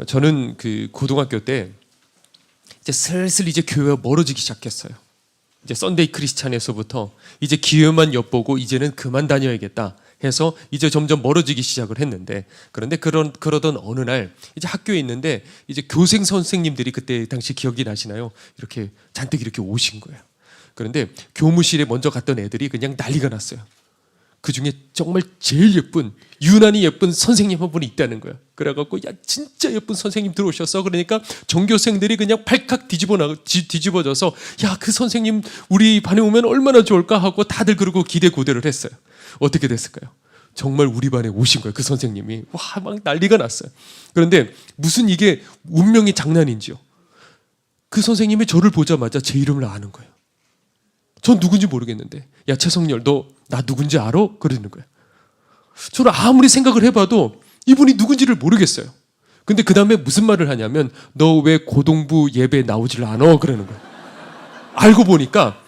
저는 그 고등학교 때 이제 슬슬 이제 교회와 멀어지기 시작했어요. 이제 썬데이 크리스찬에서부터 이제 기회만 엿보고 이제는 그만 다녀야겠다 해서 이제 점점 멀어지기 시작을 했는데, 그런데 그러던 어느 날 이제 학교에 있는데 이제 교생 선생님들이 그때 당시 기억이 나시나요? 이렇게 잔뜩 이렇게 오신 거예요. 그런데 교무실에 먼저 갔던 애들이 그냥 난리가 났어요. 그 중에 정말 제일 예쁜, 유난히 예쁜 선생님 한 분이 있다는 거예요. 그래갖고 야 진짜 예쁜 선생님 들어오셨어. 그러니까 전교생들이 그냥 발칵 뒤집어져서 야 그 선생님 우리 반에 오면 얼마나 좋을까 하고 다들 그러고 기대 고대를 했어요. 어떻게 됐을까요? 정말 우리 반에 오신 거예요. 그 선생님이. 와 막 난리가 났어요. 그런데 무슨 이게 운명의 장난인지요. 그 선생님이 저를 보자마자 제 이름을 아는 거예요. 전 누군지 모르겠는데 야 최성열 너 나 누군지 알아? 그러는 거예요. 저는 아무리 생각을 해봐도 이분이 누군지를 모르겠어요. 근데 그 다음에 무슨 말을 하냐면 너 왜 고동부 예배 나오질 않아? 그러는 거예요. 알고 보니까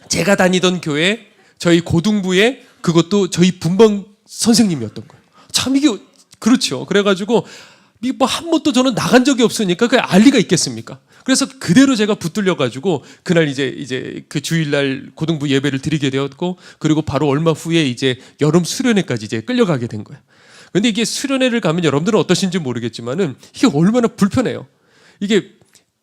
제가 다니던 교회 저희 고등부에 그것도 저희 분방 선생님이었던 거예요. 참 이게 그렇죠. 그래가지고 뭐 한 번도 저는 나간 적이 없으니까 그게 알 리가 있겠습니까? 그래서 그대로 제가 붙들려가지고 그날 이제 그 주일날 고등부 예배를 드리게 되었고, 그리고 바로 얼마 후에 이제 여름 수련회까지 이제 끌려가게 된 거예요. 근데 이게 수련회를 가면 여러분들은 어떠신지 모르겠지만은 이게 얼마나 불편해요. 이게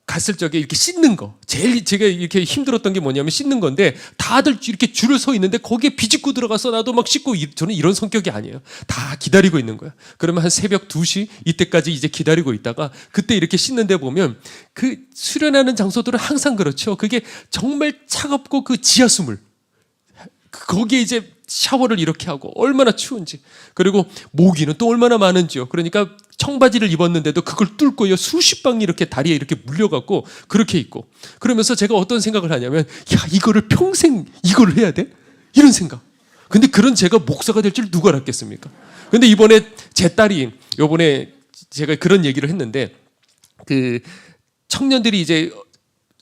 갔을 적에 이렇게 씻는 거, 제일 제가 이렇게 힘들었던 게 뭐냐면 씻는 건데 다들 이렇게 줄을 서 있는데 거기에 비집고 들어가서 나도 막 씻고, 저는 이런 성격이 아니에요. 다 기다리고 있는 거야. 그러면 한 새벽 2시 이때까지 이제 기다리고 있다가 그때 이렇게 씻는데 보면 그 수련하는 장소들은 항상 그렇죠. 그게 정말 차갑고 그 지하수물, 거기에 이제 샤워를 이렇게 하고 얼마나 추운지, 그리고 모기는 또 얼마나 많은지요. 그러니까 청바지를 입었는데도 그걸 뚫고 수십 방이 이렇게 다리에 이렇게 물려갖고 그렇게 있고, 그러면서 제가 어떤 생각을 하냐면 야 이거를 평생 이걸 해야 돼? 이런 생각. 근데 그런 제가 목사가 될 줄 누가 알았겠습니까? 근데 이번에 제 딸이 요번에 제가 그런 얘기를 했는데 그 청년들이 이제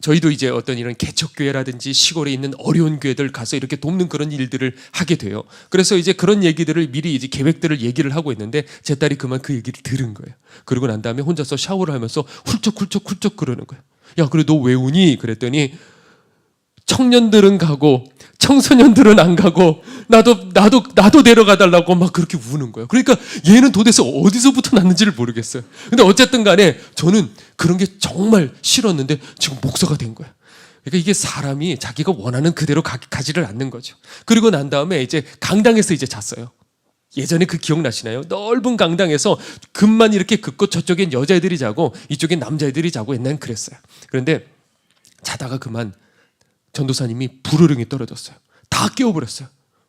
저희도 이제 어떤 이런 개척교회라든지 시골에 있는 어려운 교회들 가서 이렇게 돕는 그런 일들을 하게 돼요. 그래서 이제 그런 얘기들을 미리 이제 계획들을 얘기를 하고 있는데 제 딸이 그만 그 얘기를 들은 거예요. 그러고 난 다음에 혼자서 샤워를 하면서 훌쩍훌쩍 그러는 거예요. 야, 그래 너 왜 우니? 그랬더니 청년들은 가고 청소년들은 안 가고 나도 데려가 달라고 막 그렇게 우는 거예요. 그러니까 얘는 도대체 어디서부터 났는지를 모르겠어요. 근데 어쨌든 간에 저는 그런 게 정말 싫었는데 지금 목사가 된 거예요. 그러니까 이게 사람이 자기가 원하는 그대로 가지를 않는 거죠. 그리고 난 다음에 이제 강당에서 이제 잤어요. 예전에 그 기억나시나요? 넓은 강당에서 금만 이렇게 긋고 저쪽엔 여자애들이 자고 이쪽엔 남자애들이 자고, 옛날엔 그랬어요. 그런데 자다가 그만 전도사님이 부르릉이 떨어졌어요. 다 깨워버렸어요.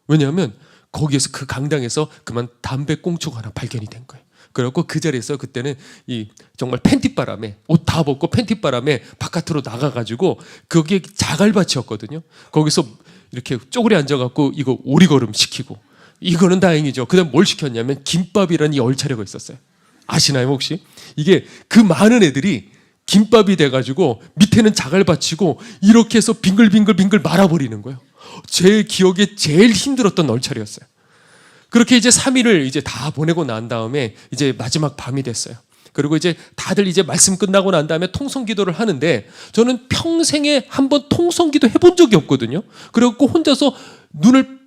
왜냐하면 거기에서 그 강당에서 그만 담배 꽁초가 하나 발견이 된 거예요. 그래갖고 그 자리에서 그때는 이 정말 팬티바람에 옷 다 벗고 팬티바람에 바깥으로 나가가지고 거기에 자갈밭이었거든요. 거기서 이렇게 쪼그려 앉아갖고 이거 오리걸음 시키고, 이거는 다행이죠. 그다음 뭘 시켰냐면 김밥이라는 이 얼차려가 있었어요. 아시나요 혹시? 이게 그 많은 애들이 김밥이 돼가지고 밑에는 자갈밭이고 이렇게 해서 빙글빙글 말아버리는 거예요. 제 기억에 제일 힘들었던 얼차려였어요. 그렇게 이제 3일을 이제 다 보내고 난 다음에 이제 마지막 밤이 됐어요. 그리고 이제 다들 이제 말씀 끝나고 난 다음에 통성기도를 하는데 저는 평생에 한번 통성기도 해본 적이 없거든요. 그래갖고 혼자서 눈을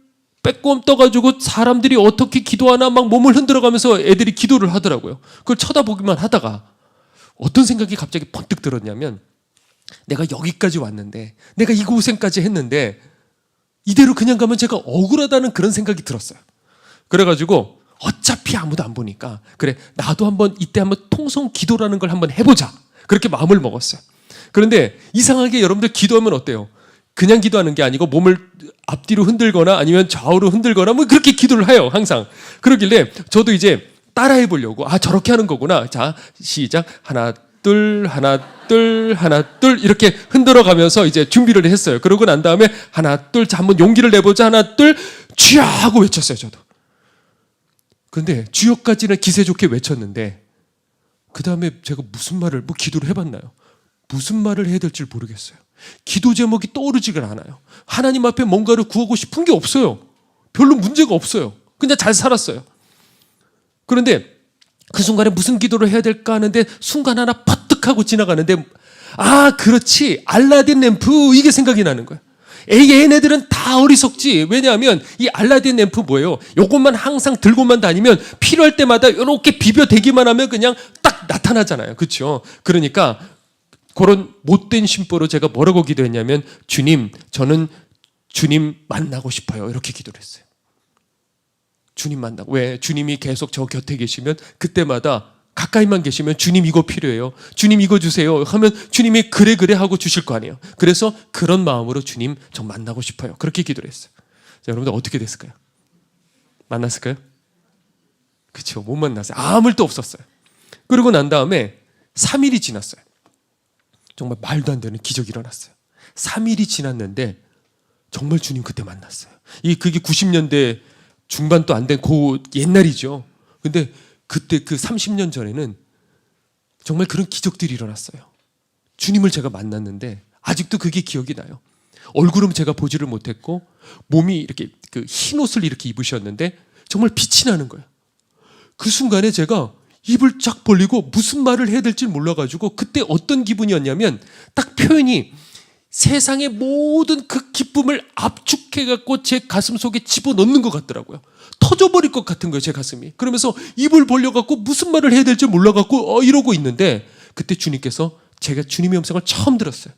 빼꼼 떠가지고 사람들이 어떻게 기도하나 막 몸을 흔들어가면서 애들이 기도를 하더라고요. 그걸 쳐다보기만 하다가 어떤 생각이 갑자기 번뜩 들었냐면 내가 여기까지 왔는데, 내가 이 고생까지 했는데 이대로 그냥 가면 제가 억울하다는 그런 생각이 들었어요. 그래가지고 어차피 아무도 안 보니까 그래 나도 이때 한번 통성 기도라는 걸 한번 해보자, 그렇게 마음을 먹었어요. 그런데 이상하게 여러분들 기도하면 어때요? 그냥 기도하는 게 아니고 몸을 앞뒤로 흔들거나 아니면 좌우로 흔들거나 뭐 그렇게 기도를 해요 항상. 그러길래 저도 이제 따라해 보려고, 저렇게 하는 거구나. 자, 시작. 하나, 둘, 이렇게 흔들어 가면서 이제 준비를 했어요. 그러고 난 다음에 하나, 둘, 자, 한번 용기를 내보자. 하나, 둘, 주여! 하고 외쳤어요, 저도. 근데 주여까지는 기세 좋게 외쳤는데, 그 다음에 제가 무슨 말을, 기도를 해봤나요? 무슨 말을 해야 될지 모르겠어요. 기도 제목이 떠오르지가 않아요. 하나님 앞에 뭔가를 구하고 싶은 게 없어요. 별로 문제가 없어요. 그냥 잘 살았어요. 그런데 그 순간에 무슨 기도를 해야 될까 하는데 순간 하나 퍼뜩하고 지나가는데 아 그렇지 알라딘 램프 이게 생각이 나는 거야. 얘네들은 다 어리석지. 왜냐하면 이 알라딘 램프 뭐예요? 요것만 항상 들고만 다니면 필요할 때마다 이렇게 비벼대기만 하면 그냥 딱 나타나잖아요. 그렇죠? 그러니까 그런 못된 심보로 제가 뭐라고 기도했냐면 주님 저는 주님 만나고 싶어요. 이렇게 기도를 했어요. 주님 만나고. 왜? 주님이 계속 저 곁에 계시면 그때마다 가까이만 계시면 주님 이거 필요해요. 주님 이거 주세요. 하면 주님이 그래 하고 주실 거 아니에요. 그래서 그런 마음으로 주님 저 만나고 싶어요. 그렇게 기도를 했어요. 자, 여러분들 어떻게 됐을까요? 만났을까요? 그렇죠. 못 만났어요. 아무 일도 없었어요. 그러고 난 다음에 3일이 지났어요. 정말 말도 안 되는 기적이 일어났어요. 3일이 지났는데 정말 주님 그때 만났어요. 그게 90년대 중반도 안 된 그 옛날이죠. 근데 그때 그 30년 전에는 정말 그런 기적들이 일어났어요. 주님을 제가 만났는데 아직도 그게 기억이 나요. 얼굴은 제가 보지를 못했고 몸이 이렇게 그 흰 옷을 이렇게 입으셨는데 정말 빛이 나는 거예요. 그 순간에 제가 입을 쫙 벌리고 무슨 말을 해야 될지 몰라가지고 그때 어떤 기분이었냐면 딱 표현이 세상의 모든 그 기쁨을 압축해갖고 제 가슴 속에 집어넣는 것 같더라고요. 터져버릴 것 같은 거예요, 제 가슴이. 그러면서 입을 벌려갖고 무슨 말을 해야 될지 몰라갖고 이러고 있는데 그때 주님께서 제가 주님의 음성을 처음 들었어요.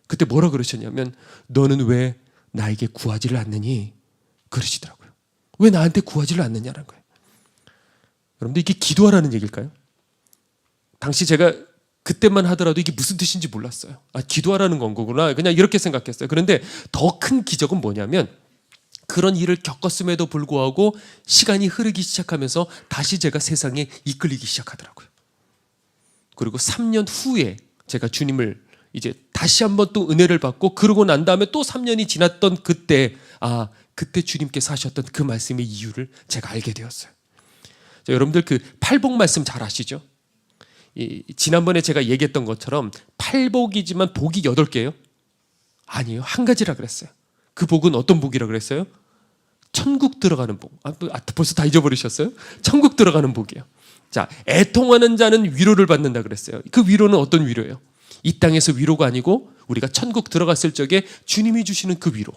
그때 뭐라 그러셨냐면 너는 왜 나에게 구하지를 않느니? 그러시더라고요. 왜 나한테 구하지를 않느냐는 거예요. 여러분들 이게 기도하라는 얘기일까요? 당시 제가 그때만 하더라도 이게 무슨 뜻인지 몰랐어요. 아, 기도하라는 건 거구나. 그냥 이렇게 생각했어요. 그런데 더 큰 기적은 뭐냐면 그런 일을 겪었음에도 불구하고 시간이 흐르기 시작하면서 다시 제가 세상에 이끌리기 시작하더라고요. 그리고 3년 후에 제가 주님을 이제 다시 한번 또 은혜를 받고 그러고 난 다음에 또 3년이 지났던 그때 그때 주님께서 하셨던 그 말씀의 이유를 제가 알게 되었어요. 자, 여러분들 그 팔복 말씀 잘 아시죠? 지난번에 제가 얘기했던 것처럼 팔복이지만 복이 8개예요? 아니에요. 한 가지라 그랬어요. 그 복은 어떤 복이라 그랬어요? 천국 들어가는 복. 벌써 다 잊어버리셨어요? 천국 들어가는 복이에요. 자, 애통하는 자는 위로를 받는다 그랬어요. 그 위로는 어떤 위로예요? 이 땅에서 위로가 아니고 우리가 천국 들어갔을 적에 주님이 주시는 그 위로.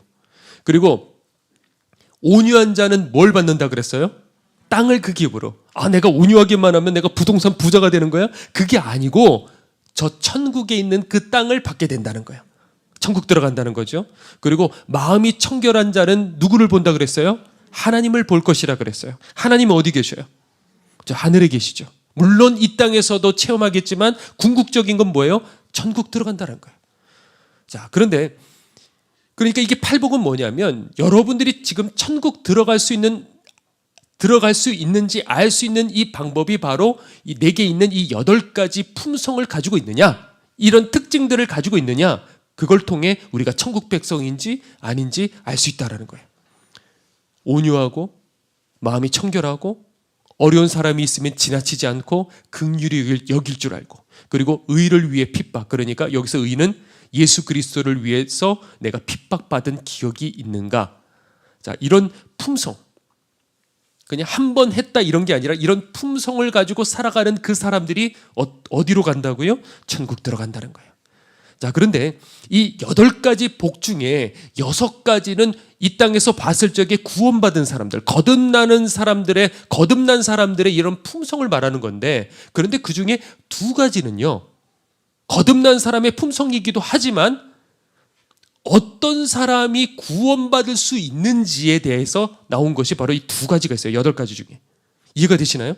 그리고 온유한 자는 뭘 받는다 그랬어요? 땅을 그 기업으로. 내가 온유하게만 하면 내가 부동산 부자가 되는 거야? 그게 아니고 저 천국에 있는 그 땅을 받게 된다는 거예요. 천국 들어간다는 거죠. 그리고 마음이 청결한 자는 누구를 본다 그랬어요? 하나님을 볼 것이라 그랬어요. 하나님은 어디 계셔요? 저 하늘에 계시죠. 물론 이 땅에서도 체험하겠지만 궁극적인 건 뭐예요? 천국 들어간다는 거예요. 자, 그런데 그러니까 이게 팔복은 뭐냐면 여러분들이 지금 천국 들어갈 수 있는지 알 수 있는 이 방법이 바로 내게 있는 이 8가지 품성을 가지고 있느냐, 이런 특징들을 가지고 있느냐, 그걸 통해 우리가 천국 백성인지 아닌지 알 수 있다는 거예요. 온유하고 마음이 청결하고 어려운 사람이 있으면 지나치지 않고 긍휼히 여길 줄 알고, 그리고 의를 위해 핍박, 그러니까 여기서 의는 예수 그리스도를 위해서 내가 핍박받은 기억이 있는가. 자, 이런 품성, 그냥 한 번 했다 이런 게 아니라 이런 품성을 가지고 살아가는 그 사람들이 어디로 간다고요? 천국 들어간다는 거예요. 자, 그런데 이 8가지 복 중에 6가지는 이 땅에서 봤을 적에 구원받은 사람들, 거듭난 사람들의 이런 품성을 말하는 건데, 그런데 그 중에 2가지는요, 거듭난 사람의 품성이기도 하지만 어떤 사람이 구원받을 수 있는지에 대해서 나온 것이 바로 이 2가지가 있어요. 8가지 중에. 이해가 되시나요?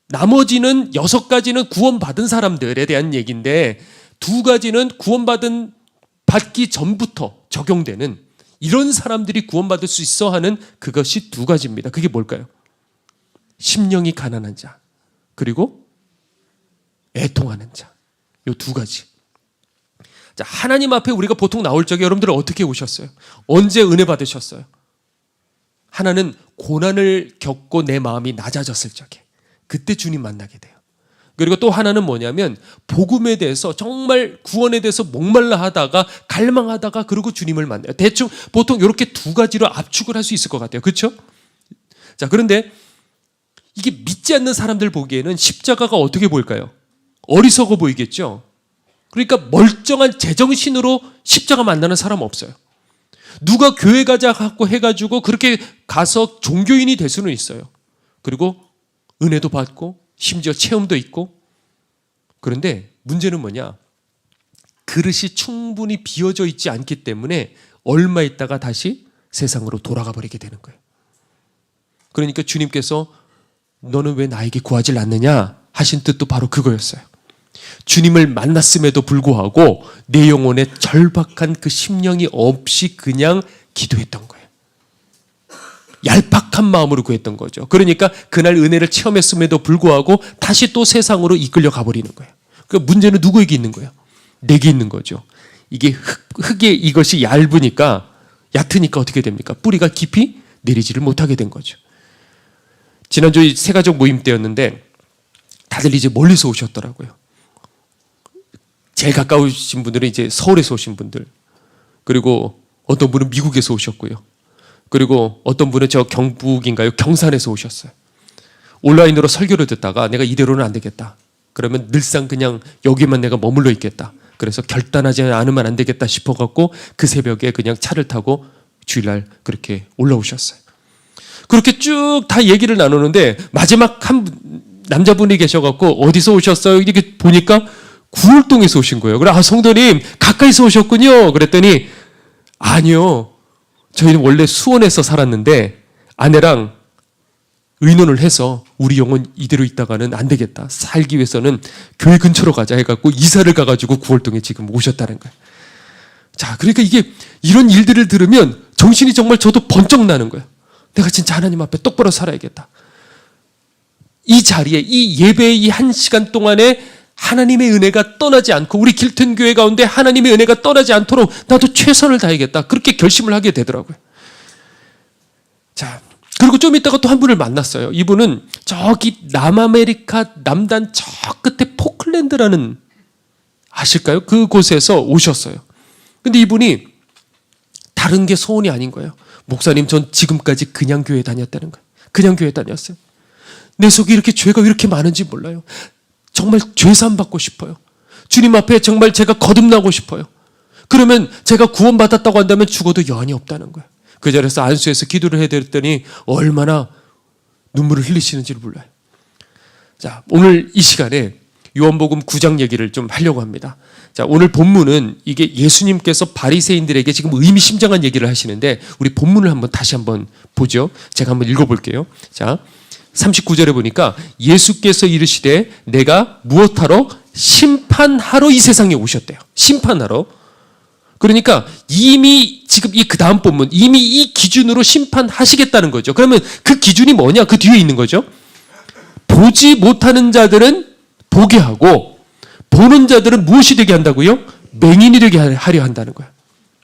나머지는 6가지는 구원받은 사람들에 대한 얘기인데 2가지는 받기 전부터 적용되는, 이런 사람들이 구원받을 수 있어 하는 그것이 2가지입니다. 그게 뭘까요? 심령이 가난한 자, 그리고 애통하는 자. 이 2가지. 자, 하나님 앞에 우리가 보통 나올 적에 여러분들은 어떻게 오셨어요? 언제 은혜 받으셨어요? 하나는 고난을 겪고 내 마음이 낮아졌을 적에, 그때 주님 만나게 돼요. 그리고 또 하나는 뭐냐면 복음에 대해서 정말 구원에 대해서 목말라 하다가 갈망하다가 그리고 주님을 만나요. 대충 보통 이렇게 2가지로 압축을 할 수 있을 것 같아요. 그렇죠? 자, 그런데 이게 믿지 않는 사람들 보기에는 십자가가 어떻게 보일까요? 어리석어 보이겠죠? 그러니까 멀쩡한 제정신으로 십자가 만나는 사람 없어요. 누가 교회 가자 갖고 해가지고 그렇게 가서 종교인이 될 수는 있어요. 그리고 은혜도 받고 심지어 체험도 있고. 그런데 문제는 뭐냐? 그릇이 충분히 비워져 있지 않기 때문에 얼마 있다가 다시 세상으로 돌아가 버리게 되는 거예요. 그러니까 주님께서 너는 왜 나에게 구하질 않느냐 하신 뜻도 바로 그거였어요. 주님을 만났음에도 불구하고 내 영혼에 절박한 그 심령이 없이 그냥 기도했던 거예요. 얄팍한 마음으로 구했던 거죠. 그러니까 그날 은혜를 체험했음에도 불구하고 다시 또 세상으로 이끌려 가버리는 거예요. 그 문제는 누구에게 있는 거예요? 내게 있는 거죠. 이게 흙에 이것이 얇으니까, 얕으니까 어떻게 됩니까? 뿌리가 깊이 내리지를 못하게 된 거죠. 지난주 새가족 모임 때였는데 다들 이제 멀리서 오셨더라고요. 제일 가까우신 분들은 이제 서울에서 오신 분들, 그리고 어떤 분은 미국에서 오셨고요. 그리고 어떤 분은 저 경북인가요? 경산에서 오셨어요. 온라인으로 설교를 듣다가 내가 이대로는 안 되겠다. 그러면 늘상 그냥 여기만 내가 머물러 있겠다. 그래서 결단하지 않으면 안 되겠다 싶어갖고 그 새벽에 그냥 차를 타고 주일날 그렇게 올라오셨어요. 그렇게 쭉 다 얘기를 나누는데 마지막 한 남자분이 계셔갖고 어디서 오셨어요? 이렇게 보니까 구월동에서 오신 거예요. 그래, 아, 성도님 가까이서 오셨군요. 그랬더니 아니요, 저희는 원래 수원에서 살았는데 아내랑 의논을 해서 우리 영혼 이대로 있다가는 안 되겠다. 살기 위해서는 교회 근처로 가자 해갖고 이사를 가가지고 구월동에 지금 오셨다는 거예요. 자, 그러니까 이게 이런 일들을 들으면 정신이 정말 저도 번쩍 나는 거예요. 내가 진짜 하나님 앞에 똑바로 살아야겠다. 이 자리에, 이 예배의 이 한 시간 동안에 하나님의 은혜가 떠나지 않고 우리 길튼 교회 가운데 하나님의 은혜가 떠나지 않도록 나도 최선을 다하겠다. 그렇게 결심을 하게 되더라고요. 자, 그리고 좀 있다가 또 한 분을 만났어요. 이분은 저기 남아메리카 남단 저 끝에 포클랜드라는, 아실까요? 그곳에서 오셨어요. 근데 이분이 다른 게 소원이 아닌 거예요. 목사님, 전 지금까지 그냥 교회 다녔다는 거예요. 그냥 교회 다녔어요. 내 속에 이렇게 죄가 왜 이렇게 많은지 몰라요. 정말 죄사함 받고 싶어요. 주님 앞에 정말 제가 거듭나고 싶어요. 그러면 제가 구원받았다고 한다면 죽어도 여한이 없다는 거예요. 그 자리에서 안수해서 기도를 해드렸더니 얼마나 눈물을 흘리시는지를 몰라요. 자, 오늘 이 시간에 요한복음 9장 얘기를 좀 하려고 합니다. 자, 오늘 본문은 이게 예수님께서 바리새인들에게 지금 의미심장한 얘기를 하시는데 우리 본문을 다시 한번 보죠. 제가 한번 읽어볼게요. 자, 39절에 보니까 예수께서 이르시되 내가 무엇하러? 심판하러 이 세상에 오셨대요. 심판하러. 그러니까 이미 지금 이 그 다음 본문 이미 이 기준으로 심판하시겠다는 거죠. 그러면 그 기준이 뭐냐? 그 뒤에 있는 거죠. 보지 못하는 자들은 보게 하고 보는 자들은 무엇이 되게 한다고요? 맹인이 되게 하려 한다는 거예요.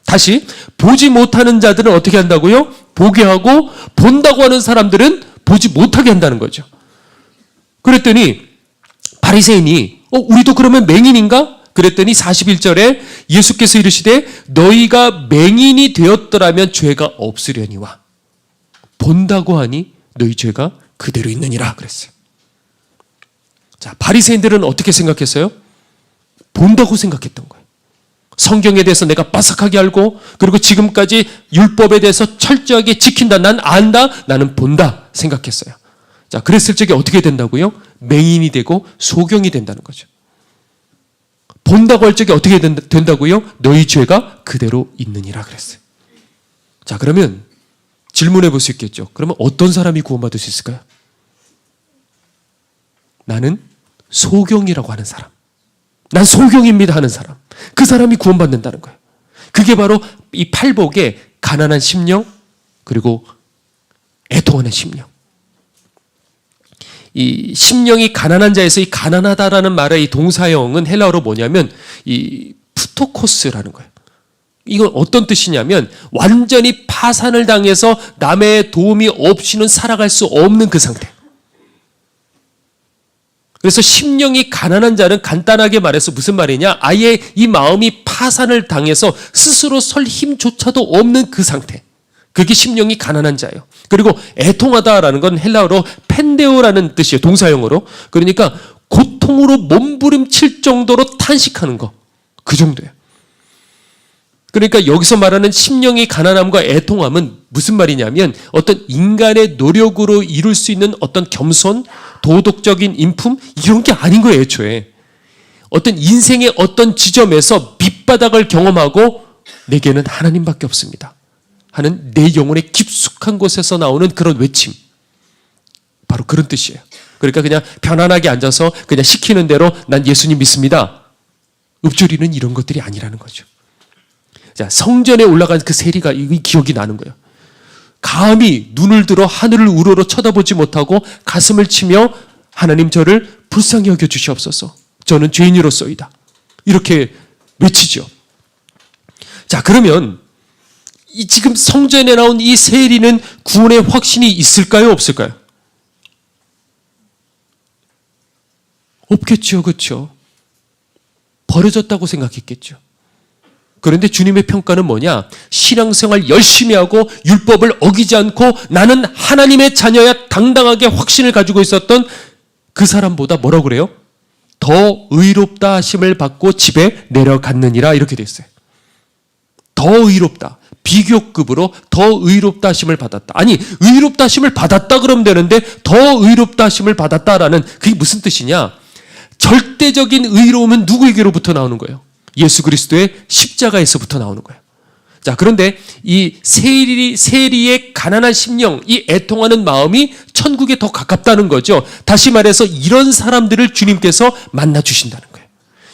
다시, 보지 못하는 자들은 어떻게 한다고요? 보게 하고 본다고 하는 사람들은 보지 못하게 한다는 거죠. 그랬더니 바리새인이 우리도 그러면 맹인인가? 그랬더니 41절에 예수께서 이르시되 너희가 맹인이 되었더라면 죄가 없으려니와 본다고 하니 너희 죄가 그대로 있느니라 그랬어요. 자, 바리새인들은 어떻게 생각했어요? 본다고 생각했던 거예요. 성경에 대해서 내가 빠삭하게 알고 그리고 지금까지 율법에 대해서 철저하게 지킨다. 난 안다. 나는 본다 생각했어요. 자, 그랬을 적에 어떻게 된다고요? 맹인이 되고 소경이 된다는 거죠. 본다고 할 적에 어떻게 된다고요? 너희 죄가 그대로 있느니라 그랬어요. 자, 그러면 질문해 볼 수 있겠죠. 그러면 어떤 사람이 구원받을 수 있을까요? 나는 소경이라고 하는 사람. 난 소경입니다 하는 사람. 그 사람이 구원받는다는 거예요. 그게 바로 이 팔복의 가난한 심령 그리고 애통하는 심령. 이 심령이 가난한 자에서 이 가난하다라는 말의 이 동사형은 헬라어로 뭐냐면 이 푸토코스라는 거예요. 이건 어떤 뜻이냐면 완전히 파산을 당해서 남의 도움이 없이는 살아갈 수 없는 그 상태. 그래서 심령이 가난한 자는 간단하게 말해서 무슨 말이냐? 아예 이 마음이 파산을 당해서 스스로 설 힘조차도 없는 그 상태. 그게 심령이 가난한 자예요. 그리고 애통하다라는 건 헬라어로 펜데오라는 뜻이에요. 동사형으로. 그러니까 고통으로 몸부림칠 정도로 탄식하는 거. 그 정도예요. 그러니까 여기서 말하는 심령이 가난함과 애통함은 무슨 말이냐면 어떤 인간의 노력으로 이룰 수 있는 어떤 겸손, 도덕적인 인품 이런 게 아닌 거예요. 애초에. 어떤 인생의 어떤 지점에서 밑바닥을 경험하고 내게는 하나님밖에 없습니다 하는 내 영혼의 깊숙한 곳에서 나오는 그런 외침, 바로 그런 뜻이에요. 그러니까 그냥 편안하게 앉아서 그냥 시키는 대로 난 예수님 믿습니다, 읊조리는 이런 것들이 아니라는 거죠. 자, 성전에 올라간 그 세리가 이 기억이 나는 거예요. 감히 눈을 들어 하늘을 우러러 쳐다보지 못하고 가슴을 치며 하나님 저를 불쌍히 여겨 주시옵소서, 저는 죄인으로서이다, 이렇게 외치죠. 자, 그러면 이 지금 성전에 나온 이 세리는 구원의 확신이 있을까요, 없을까요? 없겠죠, 그렇죠? 버려졌다고 생각했겠죠. 그런데 주님의 평가는 뭐냐? 신앙생활 열심히 하고 율법을 어기지 않고 나는 하나님의 자녀야 당당하게 확신을 가지고 있었던 그 사람보다 뭐라고 그래요? 더 의롭다 하심을 받고 집에 내려갔느니라, 이렇게 됐어요. 더 의롭다, 비교급으로 더 의롭다 하심을 받았다. 아니, 의롭다 하심을 받았다 그러면 되는데 더 의롭다 하심을 받았다라는 그게 무슨 뜻이냐? 절대적인 의로움은 누구에게로부터 나오는 거예요? 예수 그리스도의 십자가에서부터 나오는 거예요. 자, 그런데 이 세리의 가난한 심령, 이 애통하는 마음이 천국에 더 가깝다는 거죠. 다시 말해서 이런 사람들을 주님께서 만나 주신다는 거예요.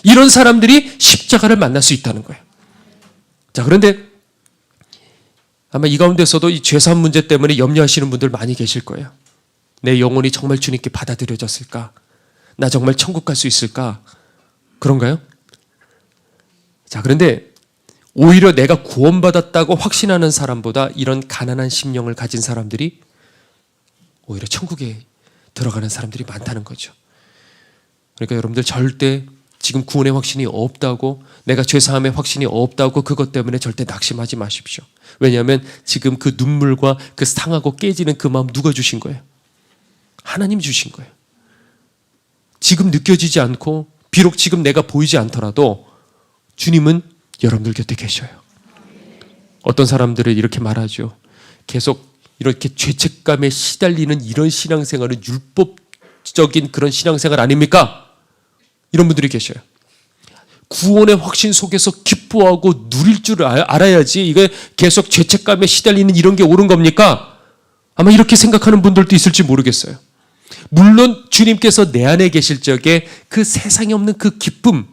이런 사람들이 십자가를 만날 수 있다는 거예요. 자, 그런데 아마 이 가운데서도 이 죄사함 문제 때문에 염려하시는 분들 많이 계실 거예요. 내 영혼이 정말 주님께 받아들여졌을까? 나 정말 천국 갈 수 있을까? 그런가요? 자, 그런데 오히려 내가 구원받았다고 확신하는 사람보다 이런 가난한 심령을 가진 사람들이 오히려 천국에 들어가는 사람들이 많다는 거죠. 그러니까 여러분들 절대 지금 구원의 확신이 없다고, 내가 죄사함의 확신이 없다고 그것 때문에 절대 낙심하지 마십시오. 왜냐하면 지금 그 눈물과 그 상하고 깨지는 그 마음 누가 주신 거예요? 하나님 주신 거예요. 지금 느껴지지 않고 비록 지금 내가 보이지 않더라도 주님은 여러분들 곁에 계셔요. 어떤 사람들은 이렇게 말하죠. 계속 이렇게 죄책감에 시달리는 이런 신앙생활은 율법적인 그런 신앙생활 아닙니까? 이런 분들이 계셔요. 구원의 확신 속에서 기뻐하고 누릴 줄 알아야지 이게 계속 죄책감에 시달리는 이런 게 옳은 겁니까? 아마 이렇게 생각하는 분들도 있을지 모르겠어요. 물론 주님께서 내 안에 계실 적에 그 세상에 없는 그 기쁨,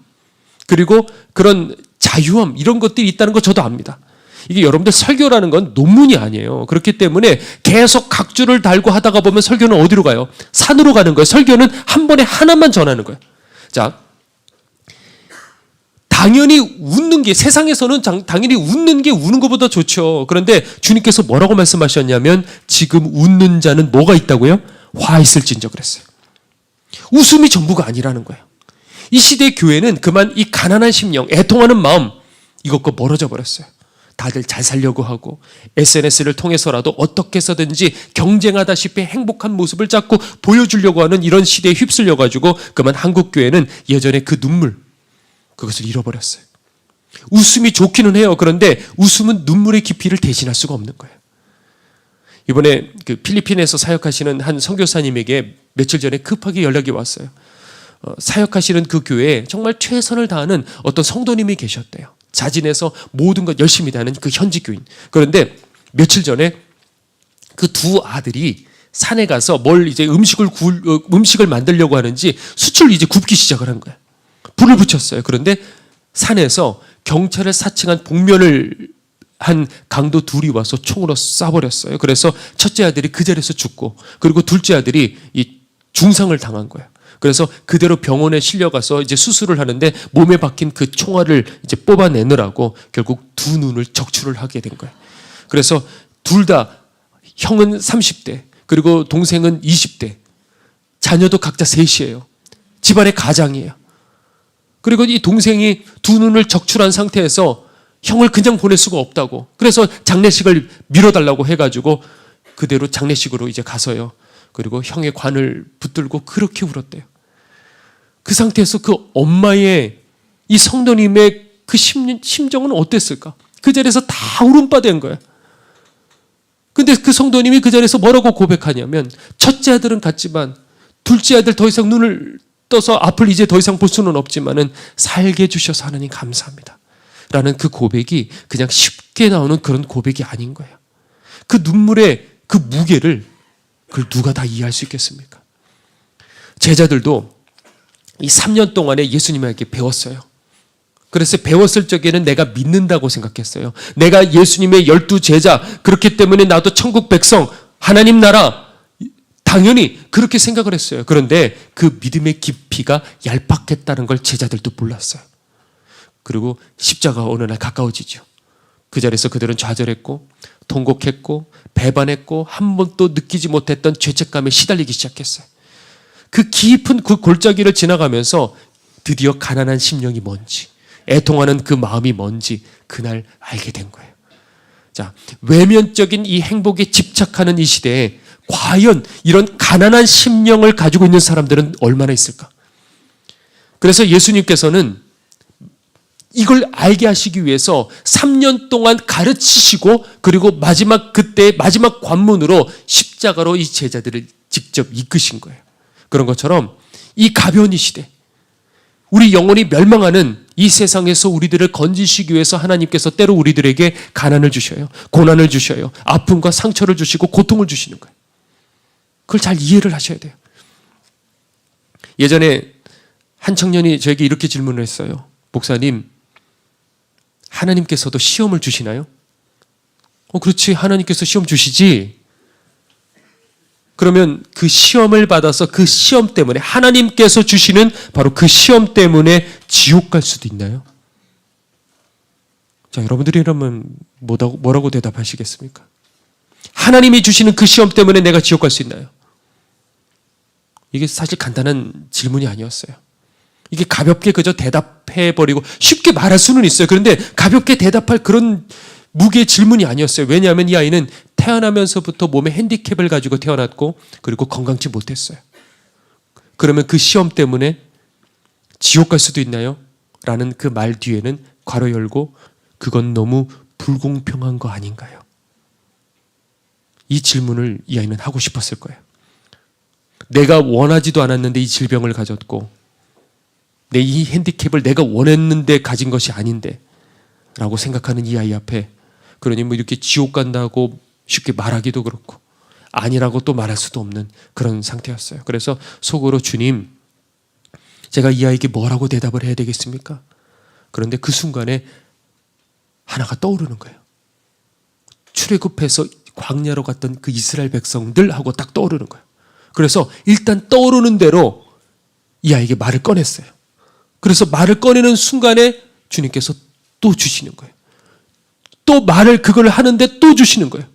그리고 그런 자유함, 이런 것들이 있다는 거 저도 압니다. 이게 여러분들 설교라는 건 논문이 아니에요. 그렇기 때문에 계속 각주를 달고 하다가 보면 설교는 어디로 가요? 산으로 가는 거예요. 설교는 한 번에 하나만 전하는 거예요. 자, 당연히 웃는 게, 세상에서는 당연히 웃는 게 우는 것보다 좋죠. 그런데 주님께서 뭐라고 말씀하셨냐면 지금 웃는 자는 뭐가 있다고요? 화 있을진저 그랬어요. 웃음이 전부가 아니라는 거예요. 이 시대 교회는 그만 이 가난한 심령, 애통하는 마음, 이것과 멀어져 버렸어요. 다들 잘 살려고 하고 SNS를 통해서라도 어떻게 해서든지 경쟁하다시피 행복한 모습을 자꾸 보여주려고 하는 이런 시대에 휩쓸려가지고 그만 한국 교회는 예전에 그 눈물, 그것을 잃어버렸어요. 웃음이 좋기는 해요. 그런데 웃음은 눈물의 깊이를 대신할 수가 없는 거예요. 이번에 그 필리핀에서 사역하시는 한 선교사님에게 며칠 전에 급하게 연락이 왔어요. 사역하시는 그 교회에 정말 최선을 다하는 어떤 성도님이 계셨대요. 자진해서 모든 것 열심히 다하는 그 현지 교인. 그런데 며칠 전에 그 두 아들이 산에 가서 뭘 이제 음식을 만들려고 하는지 숯을 이제 굽기 시작을 한 거예요. 불을 붙였어요. 그런데 산에서 경찰을 사칭한 복면을 한 강도 둘이 와서 총으로 쏴버렸어요. 그래서 첫째 아들이 그 자리에서 죽고, 그리고 둘째 아들이 이 중상을 당한 거예요. 그래서 그대로 병원에 실려가서 이제 수술을 하는데 몸에 박힌 그 총알을 이제 뽑아내느라고 결국 두 눈을 적출을 하게 된 거예요. 그래서 둘 다, 형은 30대, 그리고 동생은 20대, 자녀도 각자 셋이에요. 집안의 가장이에요. 그리고 이 동생이 두 눈을 적출한 상태에서 형을 그냥 보낼 수가 없다고. 그래서 장례식을 미뤄달라고 해가지고 그대로 장례식으로 이제 가서요. 그리고 형의 관을 붙들고 그렇게 울었대요. 그 상태에서 그 엄마의 이 성도님의 그 심정은 어땠을까? 그 자리에서 다 울음바 된 거야. 근데 그 성도님이 그 자리에서 뭐라고 고백하냐면, 첫째 아들은 갔지만 둘째 아들 더 이상 눈을 떠서 앞을 이제 더 이상 볼 수는 없지만은 살게 해주셔서 하나님 감사합니다 라는 그 고백이 그냥 쉽게 나오는 그런 고백이 아닌 거예요. 그 눈물의 그 무게를 그걸 누가 다 이해할 수 있겠습니까? 제자들도 이 3년 동안에 예수님에게 배웠어요. 그래서 배웠을 적에는 내가 믿는다고 생각했어요. 내가 예수님의 12제자, 그렇기 때문에 나도 천국 백성, 하나님 나라, 당연히 그렇게 생각을 했어요. 그런데 그 믿음의 깊이가 얄팍했다는 걸 제자들도 몰랐어요. 그리고 십자가가 어느 날 가까워지죠. 그 자리에서 그들은 좌절했고 통곡했고 배반했고 한 번도 느끼지 못했던 죄책감에 시달리기 시작했어요. 그 깊은 그 골짜기를 지나가면서 드디어 가난한 심령이 뭔지, 애통하는 그 마음이 뭔지 그날 알게 된 거예요. 자, 외면적인 이 행복에 집착하는 이 시대에 과연 이런 가난한 심령을 가지고 있는 사람들은 얼마나 있을까? 그래서 예수님께서는 이걸 알게 하시기 위해서 3년 동안 가르치시고, 그리고 그때 마지막 관문으로 십자가로 이 제자들을 직접 이끄신 거예요. 그런 것처럼 이 가벼운 이 시대, 우리 영혼이 멸망하는 이 세상에서 우리들을 건지시기 위해서 하나님께서 때로 우리들에게 가난을 주셔요. 고난을 주셔요. 아픔과 상처를 주시고 고통을 주시는 거예요. 그걸 잘 이해를 하셔야 돼요. 예전에 한 청년이 저에게 이렇게 질문을 했어요. 목사님, 하나님께서도 시험을 주시나요? 그렇지. 하나님께서 시험 주시지. 그러면 그 시험을 받아서 그 시험 때문에, 하나님께서 주시는 바로 그 시험 때문에 지옥 갈 수도 있나요? 자, 여러분들이라면 뭐라고 대답하시겠습니까? 하나님이 주시는 그 시험 때문에 내가 지옥 갈 수 있나요? 이게 사실 간단한 질문이 아니었어요. 이게 가볍게 그저 대답해버리고 쉽게 말할 수는 있어요. 그런데 가볍게 대답할 그런 무게의 질문이 아니었어요. 왜냐하면 이 아이는 태어나면서부터 몸에 핸디캡을 가지고 태어났고, 그리고 건강치 못했어요. 그러면 그 시험 때문에 지옥 갈 수도 있나요? 라는 그 말 뒤에는 괄호 열고, 그건 너무 불공평한 거 아닌가요? 이 질문을 이 아이는 하고 싶었을 거예요. 내가 원하지도 않았는데 이 질병을 가졌고, 내 이 핸디캡을 내가 원했는데 가진 것이 아닌데 라고 생각하는 이 아이 앞에, 그러니 뭐 이렇게 지옥 간다고 쉽게 말하기도 그렇고 아니라고 또 말할 수도 없는 그런 상태였어요. 그래서 속으로, 주님, 제가 이 아이에게 뭐라고 대답을 해야 되겠습니까? 그런데 그 순간에 하나가 떠오르는 거예요. 출애굽해서 광야로 갔던 그 이스라엘 백성들 하고 딱 떠오르는 거예요. 그래서 일단 떠오르는 대로 이 아이에게 말을 꺼냈어요. 그래서 말을 꺼내는 순간에 주님께서 또 주시는 거예요. 또 말을 그걸 하는데 또 주시는 거예요.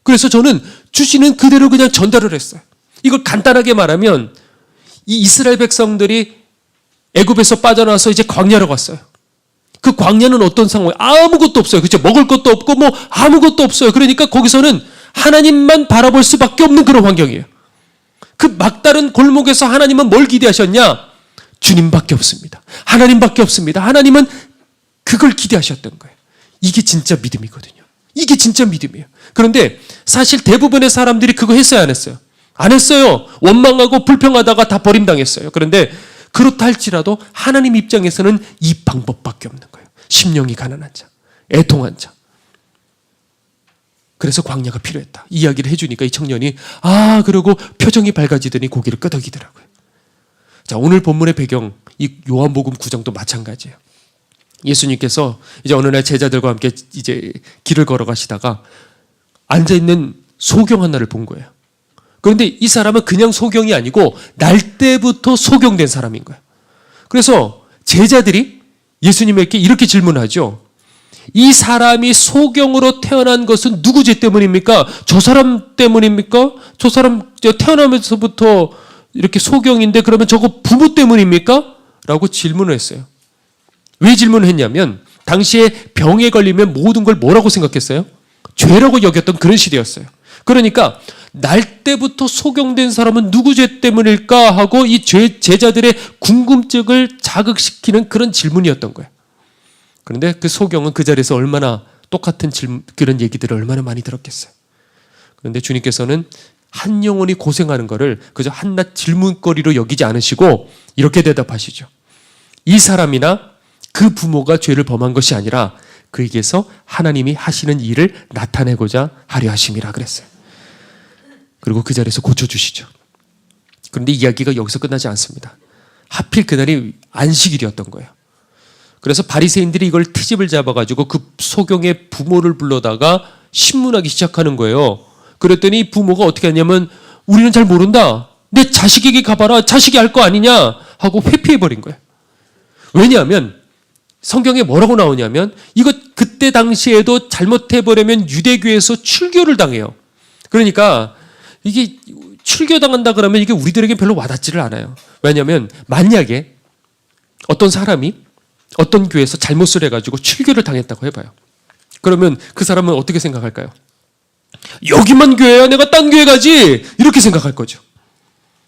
그래서 저는 주시는 그대로 그냥 전달을 했어요. 이걸 간단하게 말하면, 이 이스라엘 백성들이 애굽에서 빠져나와서 이제 광야로 갔어요. 그 광야는 어떤 상황이에요? 아무것도 없어요. 그렇죠? 먹을 것도 없고 뭐 아무것도 없어요. 그러니까 거기서는 하나님만 바라볼 수밖에 없는 그런 환경이에요. 그 막다른 골목에서 하나님은 뭘 기대하셨냐? 주님밖에 없습니다. 하나님밖에 없습니다. 하나님은 그걸 기대하셨던 거예요. 이게 진짜 믿음이거든요. 이게 진짜 믿음이에요. 그런데 사실 대부분의 사람들이 그거 했어요, 안 했어요? 안 했어요. 원망하고 불평하다가 다 버림당했어요. 그런데 그렇다 할지라도 하나님 입장에서는 이 방법밖에 없는 거예요. 심령이 가난한 자, 애통한 자. 그래서 광야가 필요했다. 이야기를 해주니까 이 청년이 그러고 표정이 밝아지더니 고개를 끄덕이더라고요. 자, 오늘 본문의 배경, 이 요한복음 9장도 마찬가지예요. 예수님께서 이제 어느 날 제자들과 함께 이제 길을 걸어가시다가 앉아있는 소경 하나를 본 거예요. 그런데 이 사람은 그냥 소경이 아니고 날 때부터 소경된 사람인 거예요. 그래서 제자들이 예수님에게 이렇게 질문하죠. 이 사람이 소경으로 태어난 것은 누구 죄 때문입니까? 저 사람 때문입니까? 저 사람 태어나면서부터 이렇게 소경인데 그러면 저거 부모 때문입니까? 라고 질문을 했어요. 왜 질문을 했냐면, 당시에 병에 걸리면 모든 걸 뭐라고 생각했어요? 죄라고 여겼던 그런 시대였어요. 그러니까 날 때부터 소경된 사람은 누구 죄 때문일까 하고 이 제자들의 궁금증을 자극시키는 그런 질문이었던 거예요. 그런데 그 소경은 그 자리에서 얼마나 똑같은 그런 얘기들을 얼마나 많이 들었겠어요. 그런데 주님께서는 한 영혼이 고생하는 것을 그저 한낱 질문거리로 여기지 않으시고 이렇게 대답하시죠. 이 사람이나 그 부모가 죄를 범한 것이 아니라 그에게서 하나님이 하시는 일을 나타내고자 하려 하심이라 그랬어요. 그리고 그 자리에서 고쳐주시죠. 그런데 이야기가 여기서 끝나지 않습니다. 하필 그날이 안식일이었던 거예요. 그래서 바리새인들이 이걸 트집을 잡아가지고 그 소경의 부모를 불러다가 신문하기 시작하는 거예요. 그랬더니 부모가 어떻게 하냐면 우리는 잘 모른다. 내 자식에게 가봐라. 자식이 알 거 아니냐 하고 회피해버린 거예요. 왜냐하면 성경에 뭐라고 나오냐면 이거 그때 당시에도 잘못해버리면 유대교에서 출교를 당해요. 그러니까 이게 출교당한다 그러면 이게 우리들에게 별로 와닿지를 않아요. 왜냐하면 만약에 어떤 사람이 어떤 교회에서 잘못을 해가지고 출교를 당했다고 해봐요. 그러면 그 사람은 어떻게 생각할까요? 여기만 교회야, 내가 딴 교회 가지, 이렇게 생각할 거죠.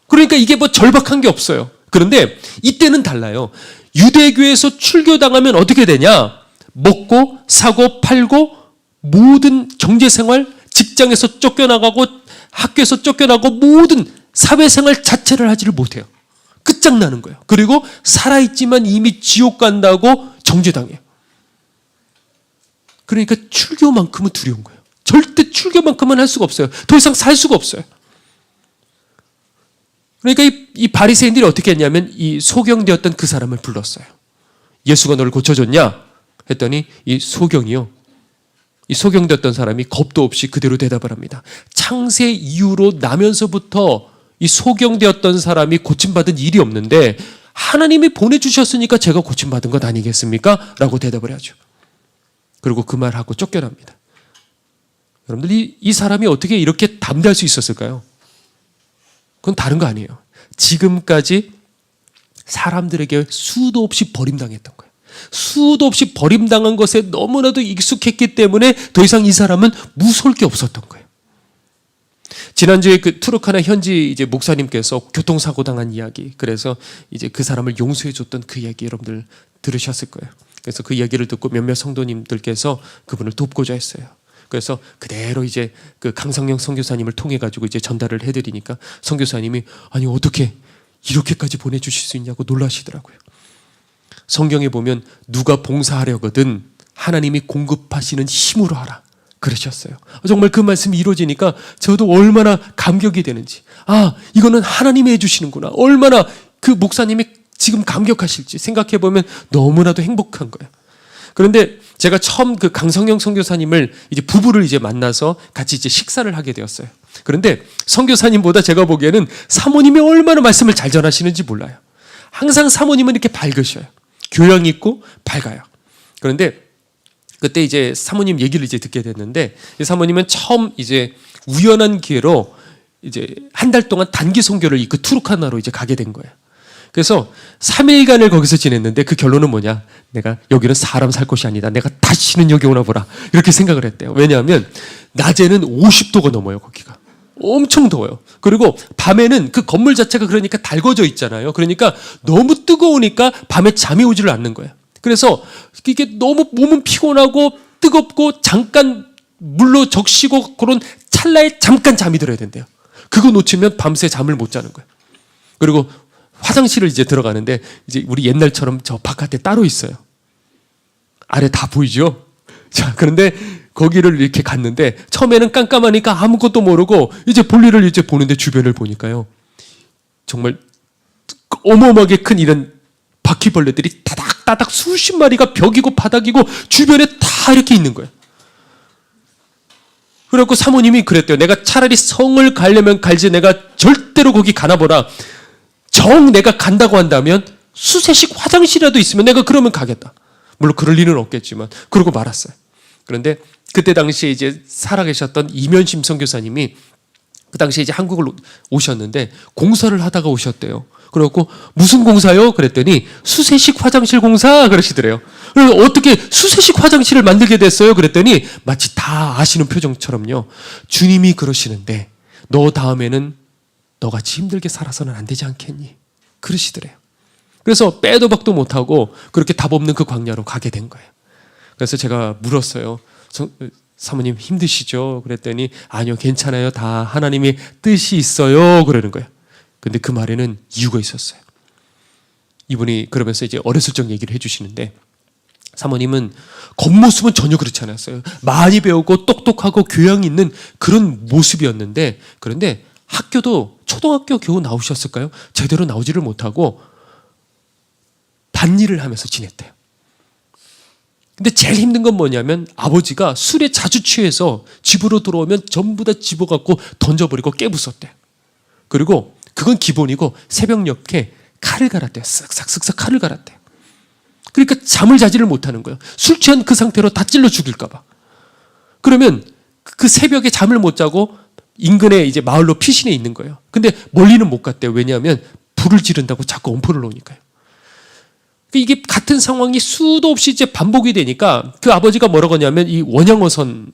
그러니까 이게 뭐 절박한 게 없어요. 그런데 이때는 달라요. 유대교에서 출교당하면 어떻게 되냐? 먹고 사고 팔고 모든 경제생활, 직장에서 쫓겨나가고 학교에서 쫓겨나고 모든 사회생활 자체를 하지를 못해요. 끝장나는 거예요. 그리고 살아있지만 이미 지옥 간다고 정죄당해요. 그러니까 출교만큼은 두려운 거예요. 절대 출교만큼은 할 수가 없어요. 더 이상 살 수가 없어요. 그러니까 이 바리새인들이 어떻게 했냐면 이 소경되었던 그 사람을 불렀어요. 예수가 너를 고쳐줬냐? 했더니 이 소경이요. 이 소경되었던 사람이 겁도 없이 그대로 대답을 합니다. 창세 이후로 나면서부터 이 소경되었던 사람이 고침받은 일이 없는데 하나님이 보내주셨으니까 제가 고침받은 것 아니겠습니까? 라고 대답을 하죠. 그리고 그 말하고 쫓겨납니다. 여러분들 이 사람이 어떻게 이렇게 담대할 수 있었을까요? 그건 다른 거 아니에요. 지금까지 사람들에게 수도 없이 버림당했던 거예요. 수도 없이 버림당한 것에 너무나도 익숙했기 때문에 더 이상 이 사람은 무서울 게 없었던 거예요. 지난주에 그 투르카나 현지 이제 목사님께서 교통사고 당한 이야기, 그래서 이제 그 사람을 용서해 줬던 그 이야기 여러분들 들으셨을 거예요. 그래서 그 이야기를 듣고 몇몇 성도님들께서 그분을 돕고자 했어요. 그래서 그대로 이제 그 강성영 선교사님을 통해 가지고 이제 전달을 해드리니까 선교사님이 아니 어떻게 이렇게까지 보내주실 수 있냐고 놀라시더라고요. 성경에 보면 누가 봉사하려거든 하나님이 공급하시는 힘으로 하라 그러셨어요. 정말 그 말씀이 이루어지니까 저도 얼마나 감격이 되는지, 아 이거는 하나님이 해주시는구나, 얼마나 그 목사님이 지금 감격하실지 생각해보면 너무나도 행복한 거예요. 그런데 제가 처음 그 강성영 선교사님을 이제 부부를 이제 만나서 같이 이제 식사를 하게 되었어요. 그런데 선교사님보다 제가 보기에는 사모님이 얼마나 말씀을 잘 전하시는지 몰라요. 항상 사모님은 이렇게 밝으셔요. 교양 있고 밝아요. 그런데 그때 이제 사모님 얘기를 이제 듣게 됐는데 이 사모님은 처음 이제 우연한 기회로 이제 한 달 동안 단기 선교를 그 투르카나로 이제 가게 된 거예요. 그래서 3일간을 거기서 지냈는데 그 결론은 뭐냐? 내가 여기는 사람 살 곳이 아니다. 내가 다시는 여기 오나 보라. 이렇게 생각을 했대요. 왜냐하면 낮에는 50도가 넘어요. 거기가. 엄청 더워요. 그리고 밤에는 그 건물 자체가 그러니까 달궈져 있잖아요. 그러니까 너무 뜨거우니까 밤에 잠이 오지를 않는 거예요. 그래서 이게 너무 몸은 피곤하고 뜨겁고 잠깐 물로 적시고 그런 찰나에 잠깐 잠이 들어야 된대요. 그거 놓치면 밤새 잠을 못 자는 거예요. 그리고 화장실을 이제 들어가는데 이제 우리 옛날처럼 저 바깥에 따로 있어요. 아래 다 보이죠? 자, 그런데 거기를 이렇게 갔는데 처음에는 깜깜하니까 아무것도 모르고 이제 볼일을 이제 보는데 주변을 보니까요. 정말 어마어마하게 큰 이런 바퀴벌레들이 따닥따닥 수십 마리가 벽이고 바닥이고 주변에 다 이렇게 있는 거예요. 그래갖고 사모님이 그랬대요. 내가 차라리 성을 가려면 갈지 내가 절대로 거기 가나 보라. 정 내가 간다고 한다면 수세식 화장실이라도 있으면 내가 그러면 가겠다. 물론 그럴 일은 없겠지만 그러고 말았어요. 그런데 그때 당시에 이제 살아계셨던 이면심 선교사님이 그 당시에 이제 한국을 오셨는데 공사를 하다가 오셨대요. 그래갖고 무슨 공사요? 그랬더니 수세식 화장실 공사 그러시더래요. 그래서 어떻게 수세식 화장실을 만들게 됐어요? 그랬더니 마치 다 아시는 표정처럼요. 주님이 그러시는데 너 다음에는 너같이 힘들게 살아서는 안 되지 않겠니? 그러시더래요. 그래서 빼도 박도 못하고 그렇게 답 없는 그 광야로 가게 된 거예요. 그래서 제가 물었어요. 사모님 힘드시죠? 그랬더니 아니요, 괜찮아요. 다 하나님의 뜻이 있어요. 그러는 거예요. 근데 그 말에는 이유가 있었어요. 이분이 그러면서 이제 어렸을 적 얘기를 해주시는데 사모님은 겉모습은 전혀 그렇지 않았어요. 많이 배우고 똑똑하고 교養 있는 그런 모습이었는데 그런데 학교도 초등학교 겨우 나오셨을까요? 제대로 나오지를 못하고 밭일을 하면서 지냈대요. 근데 제일 힘든 건 뭐냐면 아버지가 술에 자주 취해서 집으로 들어오면 전부 다 집어갖고 던져버리고 깨부쉈대요. 그리고 그건 기본이고 새벽녘에 칼을 갈았대요. 쓱싹쓱싹 칼을 갈았대요. 그러니까 잠을 자지를 못하는 거예요. 술 취한 그 상태로 다 찔러 죽일까 봐. 그러면 그 새벽에 잠을 못 자고 인근에 이제 마을로 피신해 있는 거예요. 근데 멀리는 못 갔대요. 왜냐하면 불을 지른다고 자꾸 엄포를 놓으니까요. 이게 같은 상황이 수도 없이 이제 반복이 되니까 그 아버지가 뭐라고 하냐면 이 원양어선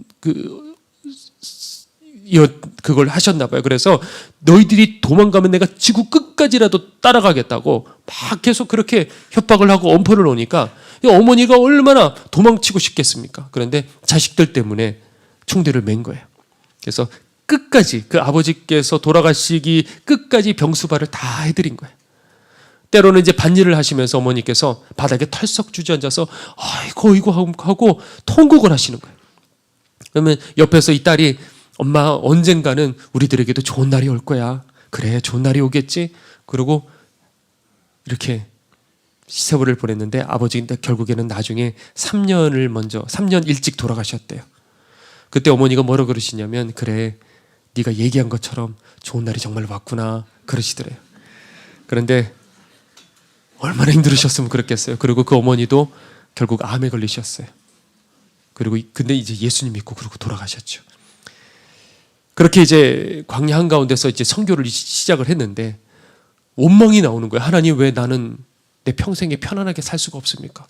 그걸 하셨나 봐요. 그래서 너희들이 도망가면 내가 지구 끝까지라도 따라가겠다고 막 계속 그렇게 협박을 하고 엄포를 놓으니까 어머니가 얼마나 도망치고 싶겠습니까? 그런데 자식들 때문에 총대를 맨 거예요. 그래서 끝까지 그 아버지께서 돌아가시기 끝까지 병수발을 다 해드린 거예요. 때로는 이제 밭일을 하시면서 어머니께서 바닥에 털썩 주저앉아서 아이고 하고 통곡을 하시는 거예요. 그러면 옆에서 이 딸이 엄마 언젠가는 우리들에게도 좋은 날이 올 거야. 그래 좋은 날이 오겠지. 그리고 이렇게 세월을 보냈는데 아버지는 결국에는 나중에 3년 일찍 돌아가셨대요. 그때 어머니가 뭐라 그러시냐면 그래 네가 얘기한 것처럼 좋은 날이 정말 왔구나 그러시더래요. 그런데 얼마나 힘들으셨으면 그랬겠어요. 그리고 그 어머니도 결국 암에 걸리셨어요. 그리고 근데 이제 예수님 믿고 그러고 돌아가셨죠. 그렇게 이제 광야 한가운데서 이제 선교를 시작을 했는데 원망이 나오는 거예요. 하나님 왜 나는 내 평생에 편안하게 살 수가 없습니까?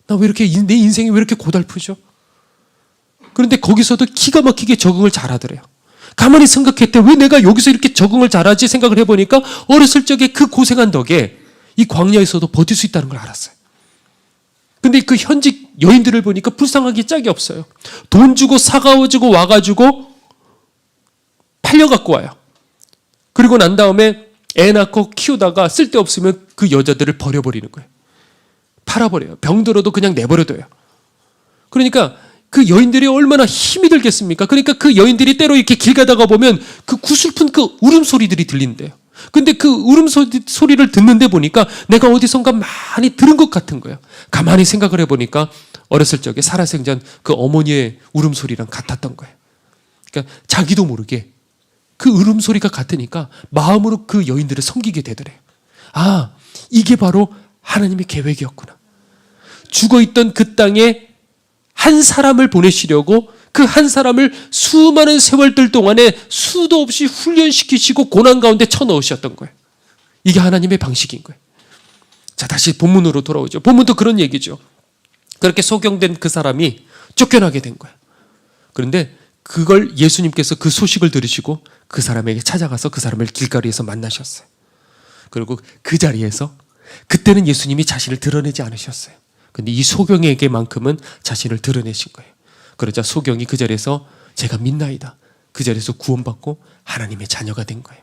나 왜 이렇게 내 인생이 왜 이렇게 고달프죠? 그런데 거기서도 기가 막히게 적응을 잘하더래요. 가만히 생각했대. 왜 내가 여기서 이렇게 적응을 잘하지 생각을 해보니까 어렸을 적에 그 고생한 덕에 이 광야에서도 버틸 수 있다는 걸 알았어요. 근데 그 현직 여인들을 보니까 불쌍하기 짝이 없어요. 돈 주고 사가지고 와가지고 팔려갖고 와요. 그리고 난 다음에 애 낳고 키우다가 쓸데없으면 그 여자들을 버려버리는 거예요. 팔아버려요. 병들어도 그냥 내버려둬요. 그러니까 그 여인들이 얼마나 힘이 들겠습니까? 그러니까 그 여인들이 때로 이렇게 길 가다가 보면 그 구슬픈 그 울음소리들이 들린대요. 근데 그 울음소리를 듣는데 보니까 내가 어디선가 많이 들은 것 같은 거예요. 가만히 생각을 해보니까 어렸을 적에 살아생전 그 어머니의 울음소리랑 같았던 거예요. 그러니까 자기도 모르게 그 울음소리가 같으니까 마음으로 그 여인들을 섬기게 되더래요. 아, 이게 바로 하나님의 계획이었구나. 죽어있던 그 땅에 한 사람을 보내시려고 그 한 사람을 수많은 세월들 동안에 수도 없이 훈련시키시고 고난 가운데 쳐넣으셨던 거예요. 이게 하나님의 방식인 거예요. 자, 다시 본문으로 돌아오죠. 본문도 그런 얘기죠. 그렇게 소경된 그 사람이 쫓겨나게 된 거예요. 그런데 그걸 예수님께서 그 소식을 들으시고 그 사람에게 찾아가서 그 사람을 길거리에서 만나셨어요. 그리고 그 자리에서 그때는 예수님이 자신을 드러내지 않으셨어요. 근데 이 소경에게만큼은 자신을 드러내신 거예요. 그러자 소경이 그 자리에서 제가 믿나이다. 그 자리에서 구원받고 하나님의 자녀가 된 거예요.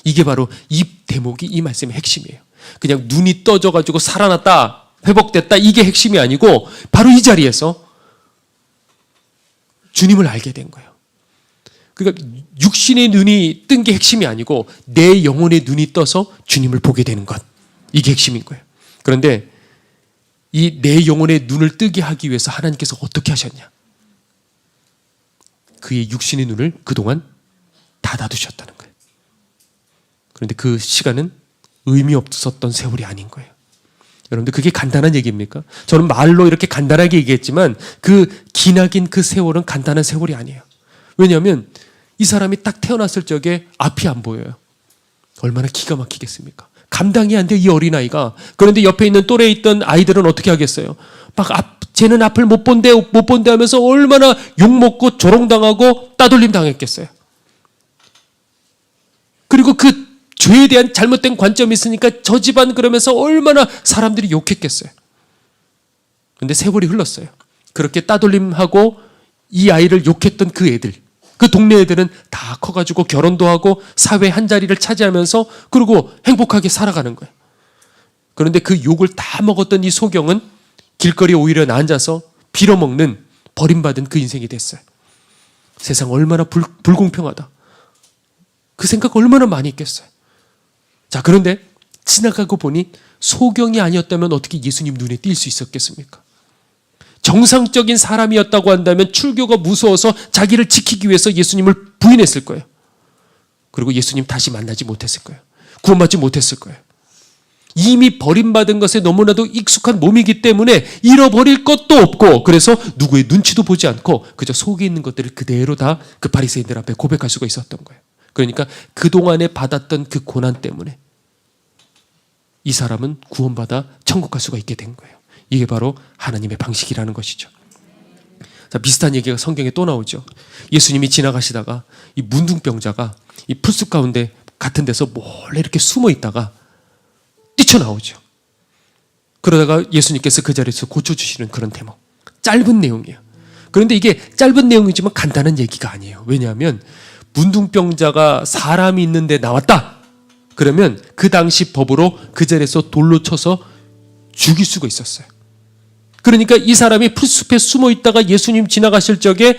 이게 바로 이 대목이 이 말씀의 핵심이에요. 그냥 눈이 떠져가지고 살아났다, 회복됐다 이게 핵심이 아니고 바로 이 자리에서 주님을 알게 된 거예요. 그러니까 육신의 눈이 뜬 게 핵심이 아니고 내 영혼의 눈이 떠서 주님을 보게 되는 것. 이게 핵심인 거예요. 그런데 이 내 영혼의 눈을 뜨게 하기 위해서 하나님께서 어떻게 하셨냐? 그의 육신의 눈을 그동안 닫아두셨다는 거예요. 그런데 그 시간은 의미 없었던 세월이 아닌 거예요. 여러분들 그게 간단한 얘기입니까? 저는 말로 이렇게 간단하게 얘기했지만 그 기나긴 그 세월은 간단한 세월이 아니에요. 왜냐하면 이 사람이 딱 태어났을 적에 앞이 안 보여요. 얼마나 기가 막히겠습니까? 감당이 안 돼, 이 어린아이가. 그런데 옆에 있는 또래에 있던 아이들은 어떻게 하겠어요? 쟤는 앞을 못 본대 하면서 얼마나 욕먹고 조롱당하고 따돌림 당했겠어요. 그리고 그 죄에 대한 잘못된 관점이 있으니까 저 집안 그러면서 얼마나 사람들이 욕했겠어요. 그런데 세월이 흘렀어요. 그렇게 따돌림하고 이 아이를 욕했던 그 애들, 그 동네 애들은 다 커가지고 결혼도 하고 사회 한 자리를 차지하면서 그리고 행복하게 살아가는 거예요. 그런데 그 욕을 다 먹었던 이 소경은 길거리에 오히려 앉아서 빌어먹는 버림받은 그 인생이 됐어요. 세상 얼마나 불공평하다. 그 생각 얼마나 많이 했겠어요. 자, 그런데 지나가고 보니 소경이 아니었다면 어떻게 예수님 눈에 띌 수 있었겠습니까? 정상적인 사람이었다고 한다면 출교가 무서워서 자기를 지키기 위해서 예수님을 부인했을 거예요. 그리고 예수님 다시 만나지 못했을 거예요. 구원받지 못했을 거예요. 이미 버림받은 것에 너무나도 익숙한 몸이기 때문에 잃어버릴 것도 없고, 그래서 누구의 눈치도 보지 않고 그저 속에 있는 것들을 그대로 다 그 바리새인들 앞에 고백할 수가 있었던 거예요. 그러니까 그동안에 받았던 그 고난 때문에 이 사람은 구원받아 천국 갈 수가 있게 된 거예요. 이게 바로 하나님의 방식이라는 것이죠. 자, 비슷한 얘기가 성경에 또 나오죠. 예수님이 지나가시다가 이 문둥병자가 이 풀숲 가운데 같은 데서 몰래 이렇게 숨어 있다가 뛰쳐나오죠. 그러다가 예수님께서 그 자리에서 고쳐주시는 그런 대목. 짧은 내용이에요. 그런데 이게 짧은 내용이지만 간단한 얘기가 아니에요. 왜냐하면 문둥병자가 사람이 있는데 나왔다. 그러면 그 당시 법으로 그 자리에서 돌로 쳐서 죽일 수가 있었어요. 그러니까 이 사람이 풀숲에 숨어 있다가 예수님 지나가실 적에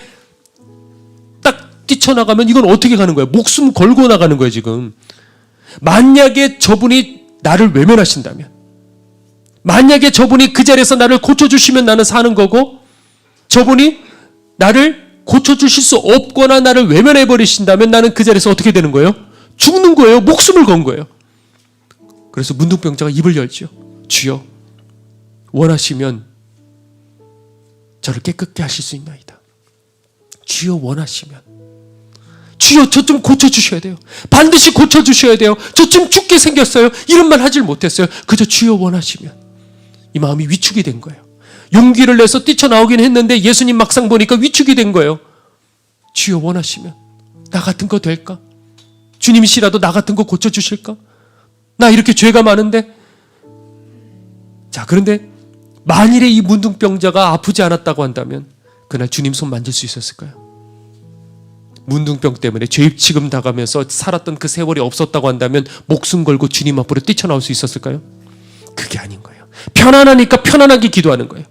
딱 뛰쳐나가면 이건 어떻게 가는 거예요? 목숨 걸고 나가는 거예요, 지금. 만약에 저분이 나를 외면하신다면, 만약에 저분이 그 자리에서 나를 고쳐주시면 나는 사는 거고, 저분이 나를 고쳐주실 수 없거나 나를 외면해버리신다면 나는 그 자리에서 어떻게 되는 거예요? 죽는 거예요. 목숨을 건 거예요. 그래서 문둥병자가 입을 열죠. 주여, 원하시면 저를 깨끗게 하실 수 있나이다. 주여, 원하시면. 주여, 저 좀 고쳐주셔야 돼요. 반드시 고쳐주셔야 돼요. 저 좀 죽게 생겼어요. 이런 말 하질 못했어요. 그저 주여 원하시면. 이 마음이 위축이 된 거예요. 용기를 내서 뛰쳐나오긴 했는데 예수님 막상 보니까 위축이 된 거예요. 주여 원하시면 나 같은 거 될까? 주님이시라도 나 같은 거 고쳐주실까? 나 이렇게 죄가 많은데. 자, 그런데 만일에 이 문둥병자가 아프지 않았다고 한다면 그날 주님 손 만질 수 있었을까요? 문둥병 때문에 죄입 당하면서 살았던 그 세월이 없었다고 한다면 목숨 걸고 주님 앞으로 뛰쳐나올 수 있었을까요? 그게 아닌 거예요. 편안하니까 편안하게 기도하는 거예요.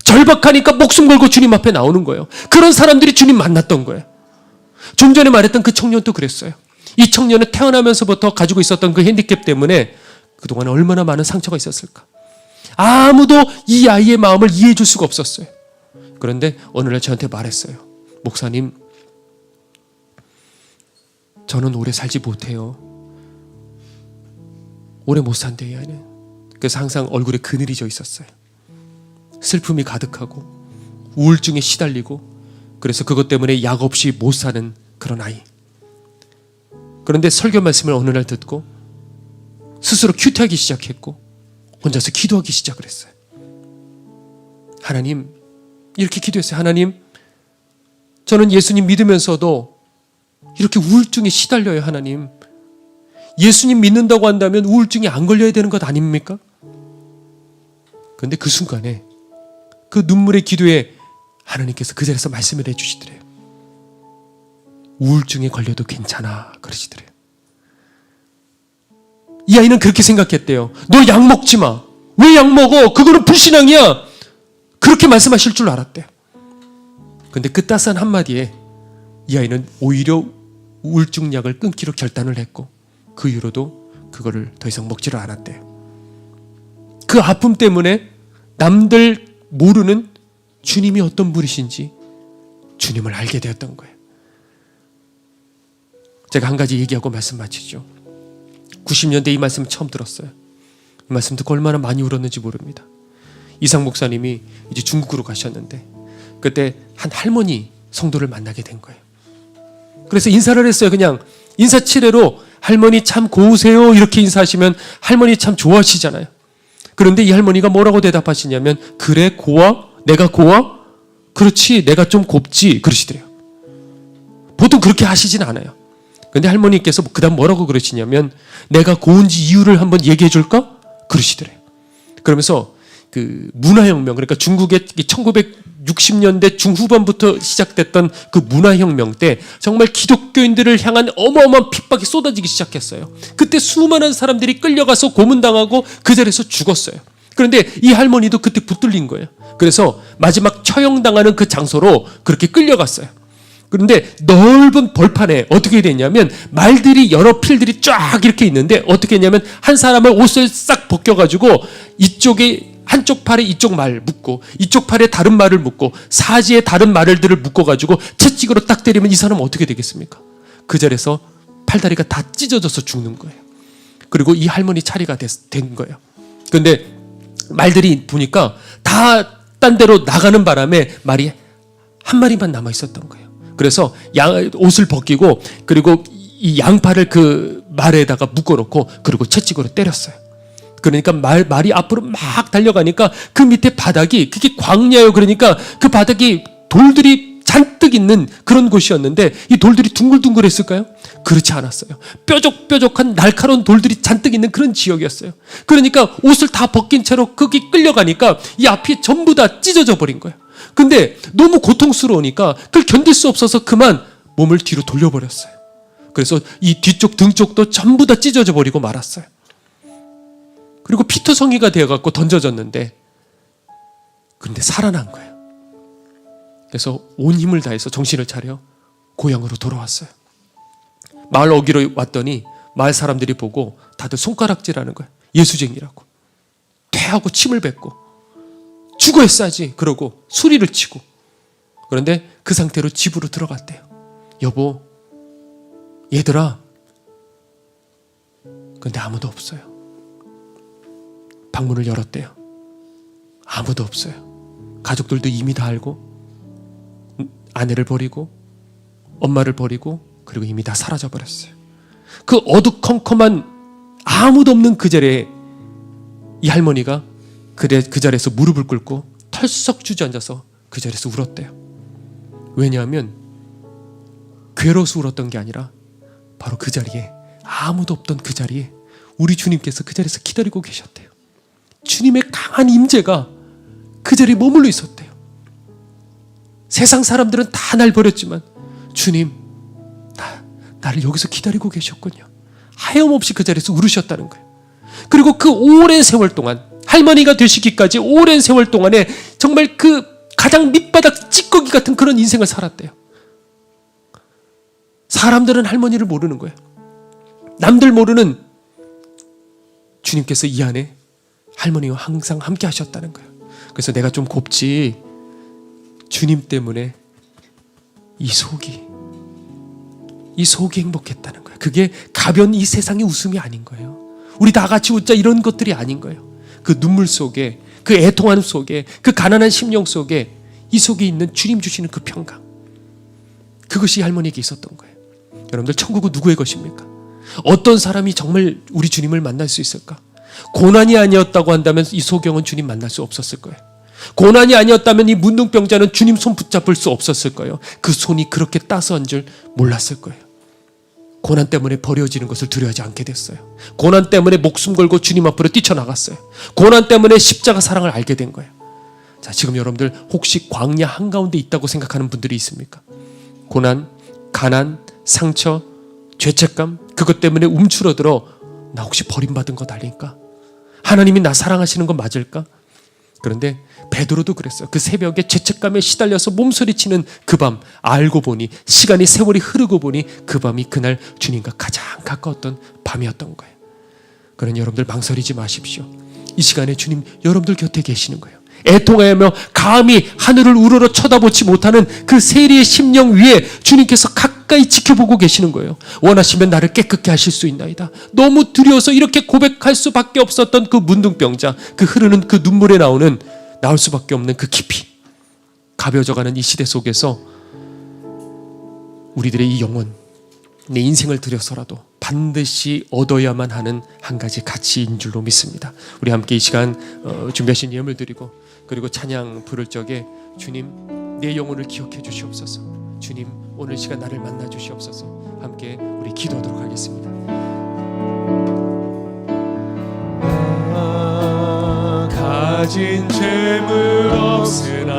절박하니까 목숨 걸고 주님 앞에 나오는 거예요. 그런 사람들이 주님 만났던 거예요. 좀 전에 말했던 그 청년도 그랬어요. 이 청년은 태어나면서부터 가지고 있었던 그 핸디캡 때문에 그동안 얼마나 많은 상처가 있었을까. 아무도 이 아이의 마음을 이해해 줄 수가 없었어요. 그런데 어느 날 저한테 말했어요. 목사님, 저는 오래 살지 못해요. 오래 못 산대요, 이 아이는. 그래서 항상 얼굴에 그늘이 져 있었어요. 슬픔이 가득하고 우울증에 시달리고, 그래서 그것 때문에 약 없이 못 사는 그런 아이. 그런데 설교 말씀을 어느 날 듣고 스스로 큐트하기 시작했고 혼자서 기도하기 시작을 했어요. 하나님, 이렇게 기도했어요. 하나님, 저는 예수님 믿으면서도 이렇게 우울증에 시달려요. 하나님, 예수님 믿는다고 한다면 우울증이 안 걸려야 되는 것 아닙니까? 그런데 그 순간에 그 눈물의 기도에 하나님께서 그 자리에서 말씀을 해주시더래요. 우울증에 걸려도 괜찮아, 그러시더래요. 이 아이는 그렇게 생각했대요. 너 약 먹지 마. 왜 약 먹어? 그거는 불신앙이야. 그렇게 말씀하실 줄 알았대요. 그런데 그 따스한 한마디에 이 아이는 오히려 우울증 약을 끊기로 결단을 했고 그 이후로도 그거를 더 이상 먹지를 않았대요. 그 아픔 때문에 남들 모르는 주님이 어떤 분이신지 주님을 알게 되었던 거예요. 제가 한 가지 얘기하고 말씀 마치죠. 90년대 이 말씀 처음 들었어요. 이 말씀 듣고 얼마나 많이 울었는지 모릅니다. 이상 목사님이 이제 중국으로 가셨는데 그때 한 할머니 성도를 만나게 된 거예요. 그래서 인사를 했어요. 그냥 인사치레로 할머니 참 고우세요 이렇게 인사하시면 할머니 참 좋아하시잖아요. 그런데 이 할머니가 뭐라고 대답하시냐면 그래 고와? 내가 고와? 그렇지 내가 좀 곱지 그러시더래요. 보통 그렇게 하시진 않아요. 근데 할머니께서 그 다음 뭐라고 그러시냐면 내가 고운지 이유를 한번 얘기해 줄까? 그러시더래요. 그러면서 그 문화혁명, 그러니까 중국의 1960년대 중후반부터 시작됐던 그 문화혁명 때 정말 기독교인들을 향한 어마어마한 핍박이 쏟아지기 시작했어요. 그때 수많은 사람들이 끌려가서 고문당하고 그 자리에서 죽었어요. 그런데 이 할머니도 그때 붙들린 거예요. 그래서 마지막 처형당하는 그 장소로 그렇게 끌려갔어요. 그런데 넓은 벌판에 어떻게 됐냐면 말들이 여러 필들이 쫙 이렇게 있는데 어떻게 했냐면 한 사람을 옷을 싹 벗겨가지고 이쪽에 한쪽 팔에 이쪽 말 묶고 이쪽 팔에 다른 말을 묶고 사지에 다른 말들을 묶어가지고 채찍으로 딱 때리면 이 사람은 어떻게 되겠습니까? 그 자리에서 팔다리가 다 찢어져서 죽는 거예요. 그리고 이 할머니 차례가 된 거예요. 그런데 말들이 보니까 다 딴 데로 나가는 바람에 말이 한 마리만 남아 있었던 거예요. 그래서 옷을 벗기고 그리고 이 양팔을 그 말에다가 묶어놓고 그리고 채찍으로 때렸어요. 그러니까 말이 앞으로 막 달려가니까 그 밑에 바닥이 그게 광야예요. 그러니까 그 바닥이 돌들이 잔뜩 있는 그런 곳이었는데 이 돌들이 둥글둥글했을까요? 그렇지 않았어요. 뾰족뾰족한 날카로운 돌들이 잔뜩 있는 그런 지역이었어요. 그러니까 옷을 다 벗긴 채로 거기 끌려가니까 이 앞이 전부 다 찢어져 버린 거예요. 근데 너무 고통스러우니까 그걸 견딜 수 없어서 그만 몸을 뒤로 돌려버렸어요. 그래서 이 뒤쪽 등 쪽도 전부 다 찢어져 버리고 말았어요. 그리고 피투성이가 되어갖고 던져졌는데 그런데 살아난 거예요. 그래서 온 힘을 다해서 정신을 차려 고향으로 돌아왔어요. 마을 어귀로 왔더니 마을 사람들이 보고 다들 손가락질하는 거예요. 예수쟁이라고. 퇴하고 침을 뱉고 죽어야 싸지 그러고 소리를 치고. 그런데 그 상태로 집으로 들어갔대요. 여보, 얘들아. 그런데 아무도 없어요. 방문을 열었대요. 아무도 없어요. 가족들도 이미 다 알고 아내를 버리고 엄마를 버리고 그리고 이미 다 사라져 버렸어요. 그 어두컴컴한 아무도 없는 그 자리에 이 할머니가 그 자리에서 무릎을 꿇고 털썩 주저앉아서 그 자리에서 울었대요. 왜냐하면 괴로워서 울었던 게 아니라 바로 그 자리에 아무도 없던 그 자리에 우리 주님께서 그 자리에서 기다리고 계셨대요. 주님의 강한 임재가 그 자리에 머물러 있었대요. 세상 사람들은 다 날 버렸지만 주님 나를 여기서 기다리고 계셨군요. 하염없이 그 자리에서 울으셨다는 거예요. 그리고 그 오랜 세월 동안 할머니가 되시기까지 오랜 세월 동안에 정말 그 가장 밑바닥 찌꺼기 같은 그런 인생을 살았대요. 사람들은 할머니를 모르는 거예요. 남들 모르는 주님께서 이 안에 할머니와 항상 함께 하셨다는 거예요. 그래서 내가 좀 곱지 주님 때문에 이 속이 행복했다는 거예요. 그게 가벼운 이 세상의 웃음이 아닌 거예요. 우리 다 같이 웃자 이런 것들이 아닌 거예요. 그 눈물 속에 그 애통함 속에 그 가난한 심령 속에 이 속에 있는 주님 주시는 그 평강, 그것이 할머니에게 있었던 거예요. 여러분들 천국은 누구의 것입니까? 어떤 사람이 정말 우리 주님을 만날 수 있을까? 고난이 아니었다고 한다면 이 소경은 주님 만날 수 없었을 거예요. 고난이 아니었다면 이 문둥병자는 주님 손 붙잡을 수 없었을 거예요. 그 손이 그렇게 따스한 줄 몰랐을 거예요. 고난 때문에 버려지는 것을 두려워하지 않게 됐어요. 고난 때문에 목숨 걸고 주님 앞으로 뛰쳐나갔어요. 고난 때문에 십자가 사랑을 알게 된 거예요. 자, 지금 여러분들 혹시 광야 한가운데 있다고 생각하는 분들이 있습니까? 고난, 가난, 상처, 죄책감, 그것 때문에 움츠러들어 나 혹시 버림받은 것 아닐까? 하나님이 나 사랑하시는 건 맞을까? 그런데 베드로도 그랬어요. 그 새벽에 죄책감에 시달려서 몸서리치는 그 밤, 알고 보니 시간이 세월이 흐르고 보니 그 밤이 그날 주님과 가장 가까웠던 밤이었던 거예요. 그러니 여러분들 망설이지 마십시오. 이 시간에 주님 여러분들 곁에 계시는 거예요. 애통하며 감히 하늘을 우러러 쳐다보지 못하는 그 세리의 심령 위에 주님께서 가까이 지켜보고 계시는 거예요. 원하시면 나를 깨끗게 하실 수 있나이다. 너무 두려워서 이렇게 고백할 수밖에 없었던 그 문둥병자, 그 흐르는 그 눈물에 나올 수밖에 없는 그 깊이 가벼워져가는 이 시대 속에서 우리들의 이 영혼, 내 인생을 들여서라도 반드시 얻어야만 하는 한 가지 가치인 줄로 믿습니다. 우리 함께 이 시간 준비하신 예물 드리고 그리고 찬양 부를 적에 주님 내 영혼을 기억해 주시옵소서. 주님 오늘 시간 나를 만나 주시옵소서. 함께 우리 기도하도록 하겠습니다. 가진 재물 없으나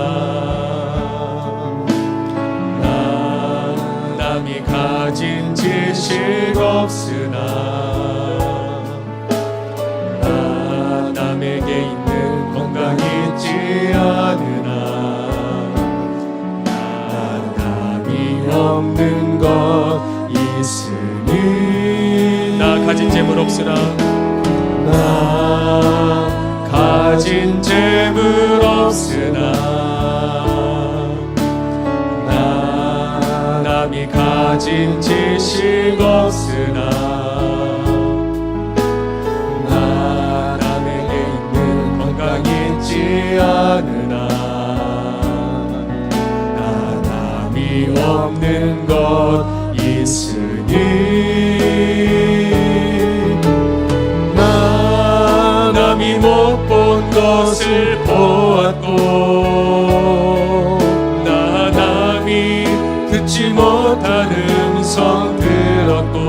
남이 가진 지식 없으나 남에게 있는 건강 있지 않으나 남이 없는 것 있으니 나 가진 재물 없으나 나 가진 재물 없으나 남이 가진 지식 없으나 나 남에게 있는 건강 있지 않으나 나 남이 없는 것 있으니 나 남이 못 본 것을 보았고 나 남이 듣지 못한 음성 들었고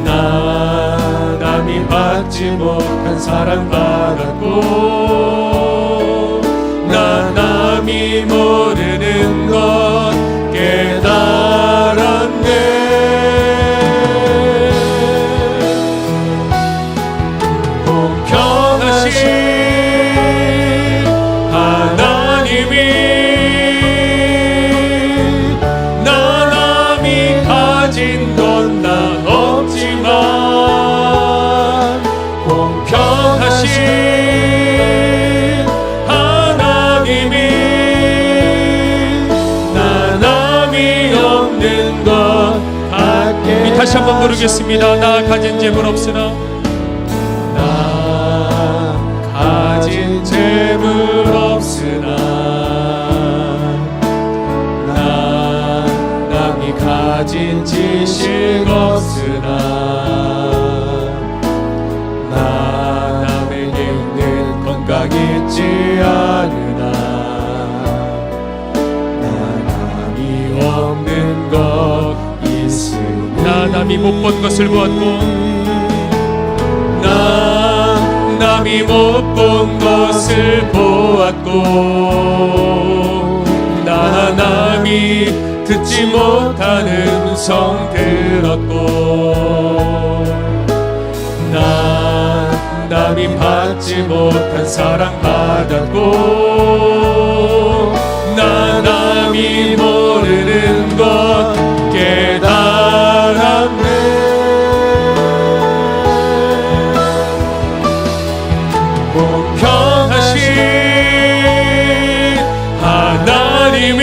나 남이 받지 못한 사랑 받았고 나 남이 모르는 것 깨달았네. 공평하신 하나님이 가진 건 나 없지만 공평하신 하나님이 나 남이 없는 것 같게. 다시 한번 부르겠습니다. 나 가진 재물 없으나 나 가진 재물 없으나 가진 지식 없으나 나 남에게 있는 건강 있지 않으나 나 남이 없는 것 있으니 나 남이 못 본 것을 보았고 나 남이 못 본 것을 보았고 나 남이 듣지 못한 음성 들었고 나 남이 받지 못한 사랑 받았고 나 남이 모르는 것 깨달았네. 공평하신 하나님이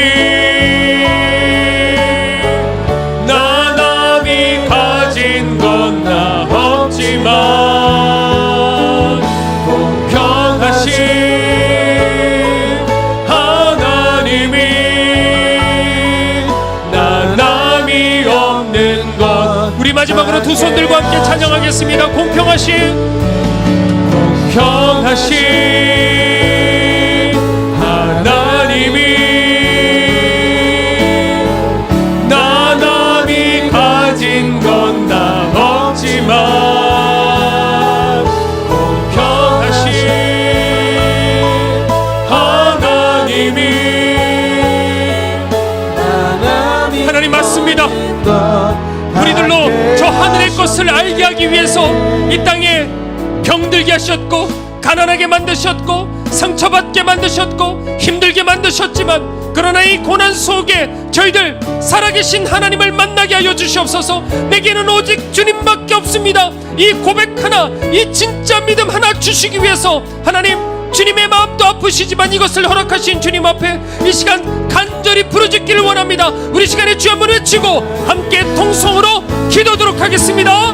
공평하신 하나님이 나 남이 없는 것. 우리 마지막으로 두 손 들고 함께 찬양하겠습니다. 공평하신 하나님이 나 남이 가진 건 다 없지만 하나님 맞습니다. 우리들로 저 하늘의 것을 알게 하기 위해서 이 땅에 병들게 하셨고 가난하게 만드셨고 상처받게 만드셨고 힘들게 만드셨지만 그러나 이 고난 속에 저희들 살아계신 하나님을 만나게 하여 주시옵소서. 내게는 오직 주님밖에 없습니다. 이 고백 하나, 이 진짜 믿음 하나 주시기 위해서 하나님 주님의 마음도 아프시지만 이것을 허락하신 주님 앞에 이 시간 간절히 부르짖기를 원합니다. 우리 시간에 주여 한번 외치고 함께 통성으로 기도하도록 하겠습니다.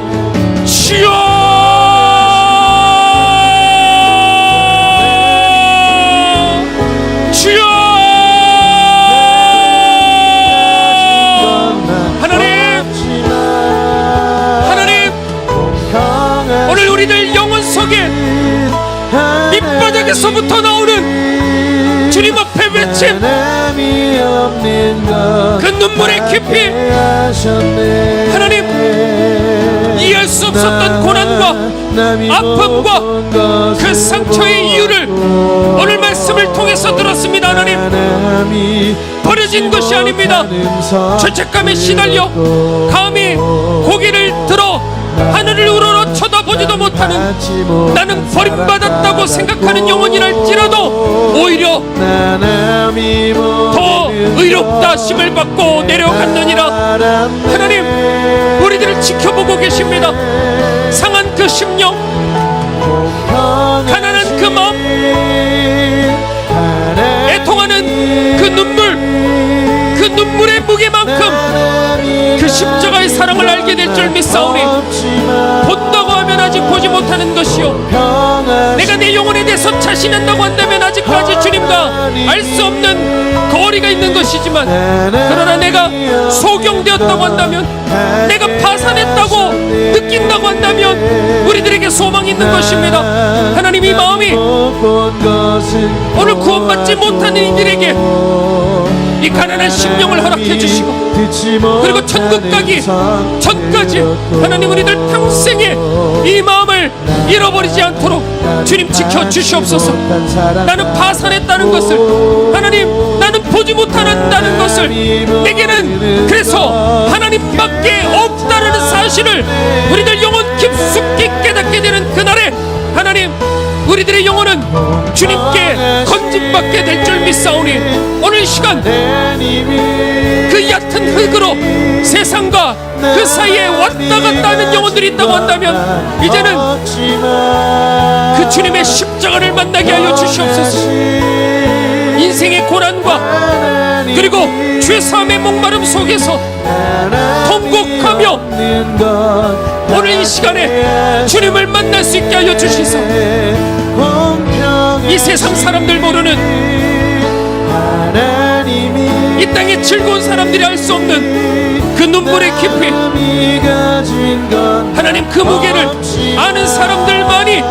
주여, 주여, 하나님 마지막에 밑바닥에서부터 나오는 주님 앞에 외침, 그 눈물의 깊이, 하나님 이해할 수 없었던 고난과 아픔과 그 상처의 이유를 오늘 말씀을 통해서 들었습니다. 하나님, 버려진 것이 아닙니다. 죄책감에 시달려 감히 고개를 들어 하늘을 우러러 쳐다보지도 못하는, 나는 버림받았다고 생각하는 영혼이랄지라도 오히려 더 의롭다 심을 받고 내려갔느니라. 하나님, 우리들을 지켜보고 계십니다. 상한 그 심령, 가난한 그 마음, 애통하는 그 눈물, 그 눈물의 무게만큼 그 십자가의 사랑을 알게 될 줄 믿사오니, 본다고 하면 아직 보지 못하는 것이요, 내가 내 영혼에 대해서 자신한다고 한다면 아직까지 주님과 알 수 없는 거리가 있는 것이지만, 그러나 내가 소경되었다고 한다면, 내가 파산했다고 느낀다고 한다면 우리들에게 소망이 있는 것입니다. 하나님, 이 마음이 오늘 구원받지 못하는 이들에게 이 가난한 심령을 허락해 주시고, 그리고 천국 가기 전까지 하나님 우리들 평생에 이 마음을 잃어버리지 않도록 주님 지켜 주시옵소서. 나는 파산했다는 것을, 하나님 나는 보지 못한다는 것을, 내게는 그래서 하나님밖에 없다는 사실을 우리들 영혼 깊숙이 깨닫게 되는 그날에 하나님, 우리들의 영혼은 주님께 건진받게 될 줄 믿사오니, 오늘 시간 그 얕은 흙으로 세상과 그 사이에 왔다 갔다 하는 영혼들이 있다고 한다면, 이제는 그 주님의 십자가를 만나게 하여 주시옵소서. 인생의 고난과 그리고 죄사함의 목마름 속에서 통곡하며 오늘 이 시간에 주님을 만날 수 있게 하여 주시소. 이 세상 사람들 모르는, 이 땅의 즐거운 사람들이 알 수 없는 그 눈물의 깊이, 하나님 그 무게를 아는 사람들만이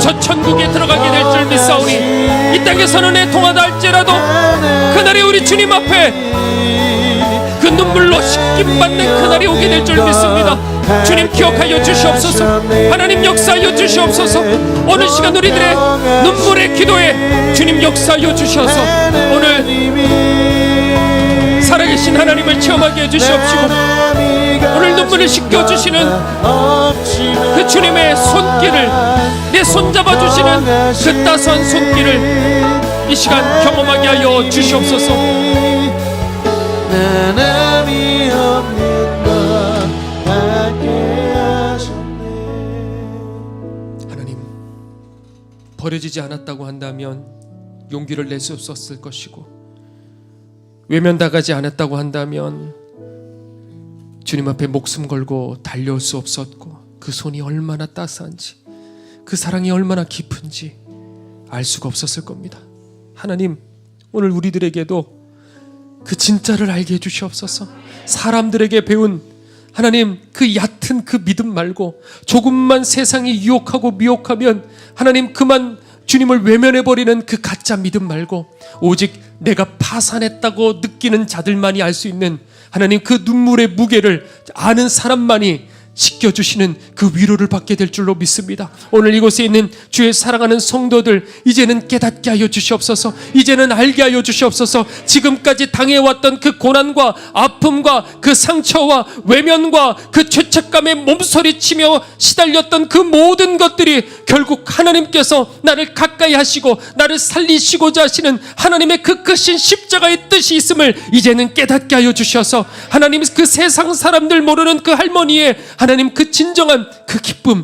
저 천국에 들어가게 될 줄 믿사오니, 이 땅에서는 애통하다 할지라도 그날에 우리 주님 앞에 그 눈물로 씻김받는 그날이 오게 될 줄 믿습니다. 주님 기억하여 주시옵소서. 하나님 역사하여 주시옵소서. 오늘 시간 우리들의 눈물의 기도에 주님 역사하여 주셔서 오늘 살아계신 하나님을 체험하게 해주시옵시고, 오늘 눈물을 씻겨주시는 그 주님의 손길을, 내 손잡아 주시는 그 따스한 손길을 이 시간 경험하게 하여 주시옵소서. 하나님, 버려지지 않았다고 한다면 용기를 낼 수 없었을 것이고, 외면당하지 않았다고 한다면 주님 앞에 목숨 걸고 달려올 수 없었고, 그 손이 얼마나 따스한지, 그 사랑이 얼마나 깊은지 알 수가 없었을 겁니다. 하나님, 오늘 우리들에게도 그 진짜를 알게 해주시옵소서. 사람들에게 배운 하나님 그 얕은 그 믿음 말고, 조금만 세상이 유혹하고 미혹하면 하나님 그만 주님을 외면해버리는 그 가짜 믿음 말고, 오직 내가 파산했다고 느끼는 자들만이 알 수 있는 하나님 그 눈물의 무게를 아는 사람만이 지켜주시는 그 위로를 받게 될 줄로 믿습니다. 오늘 이곳에 있는 주의 사랑하는 성도들, 이제는 깨닫게 하여 주시옵소서. 이제는 알게 하여 주시옵소서. 지금까지 당해왔던 그 고난과 아픔과 그 상처와 외면과 그 죄책감에 몸서리치며 시달렸던 그 모든 것들이 결국 하나님께서 나를 가까이 하시고 나를 살리시고자 하시는 하나님의 그 크신 십자가의 뜻이 있음을 이제는 깨닫게 하여 주셔서, 하나님 그 세상 사람들 모르는 그 할머니의 하나님 그 진정한 그 기쁨,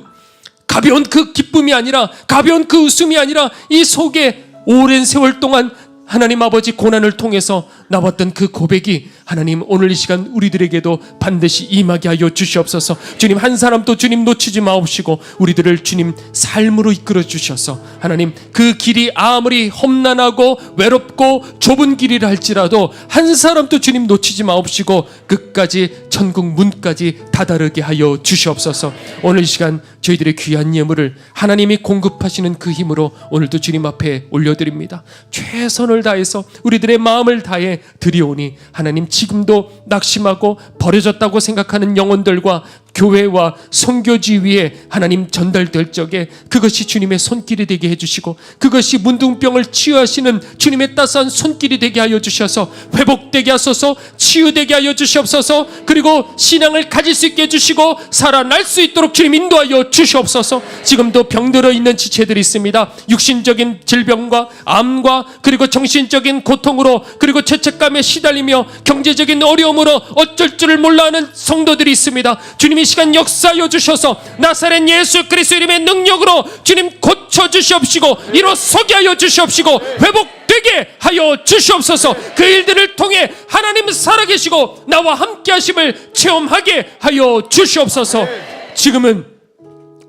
가벼운 그 기쁨이 아니라, 가벼운 그 웃음이 아니라, 이 속에 오랜 세월 동안 하나님 아버지 고난을 통해서 나왔던 그 고백이 하나님 오늘 이 시간 우리들에게도 반드시 임하게 하여 주시옵소서. 주님 한 사람도 주님 놓치지 마옵시고 우리들을 주님 삶으로 이끌어 주셔서 하나님 그 길이 아무리 험난하고 외롭고 좁은 길이라 할지라도 한 사람도 주님 놓치지 마옵시고 끝까지 천국 문까지 다다르게 하여 주시옵소서. 오늘 이 시간 저희들의 귀한 예물을 하나님이 공급하시는 그 힘으로 오늘도 주님 앞에 올려드립니다. 최선을 다해서 우리들의 마음을 다해 드리오니 하나님 지금도 낙심하고 버려졌다고 생각하는 영혼들과 교회와 선교지 위에 하나님 전달될 적에 그것이 주님의 손길이 되게 해주시고 그것이 문둥병을 치유하시는 주님의 따스한 손길이 되게 하여 주셔서 회복되게 하소서, 치유되게 하여 주시옵소서. 그리고 신앙을 가질 수 있게 해주시고 살아날 수 있도록 주님 인도하여 주시옵소서. 지금도 병들어 있는 지체들이 있습니다. 육신적인 질병과 암과 그리고 정신적인 고통으로 그리고 죄책감에 시달리며 경제적인 어려움으로 어쩔 줄을 몰라하는 성도들이 있습니다. 주님이 이 시간 역사하여 주셔서 나사렛 예수 그리스도 이름의 능력으로 주님 고쳐주시옵시고 일어서게 하여 주시옵시고 회복되게 하여 주시옵소서. 그 일들을 통해 하나님 살아계시고 나와 함께 하심을 체험하게 하여 주시옵소서. 지금은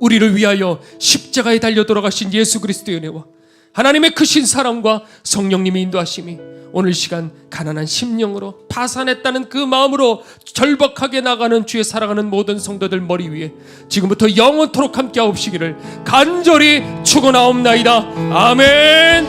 우리를 위하여 십자가에 달려 돌아가신 예수 그리스도의 은혜와 하나님의 크신 사랑과 성령님의 인도하심이 오늘 시간 가난한 심령으로 파산했다는 그 마음으로 절박하게 나가는 주의 사랑하는 모든 성도들 머리 위에 지금부터 영원토록 함께 하옵시기를 간절히 축원하옵나이다. 아멘.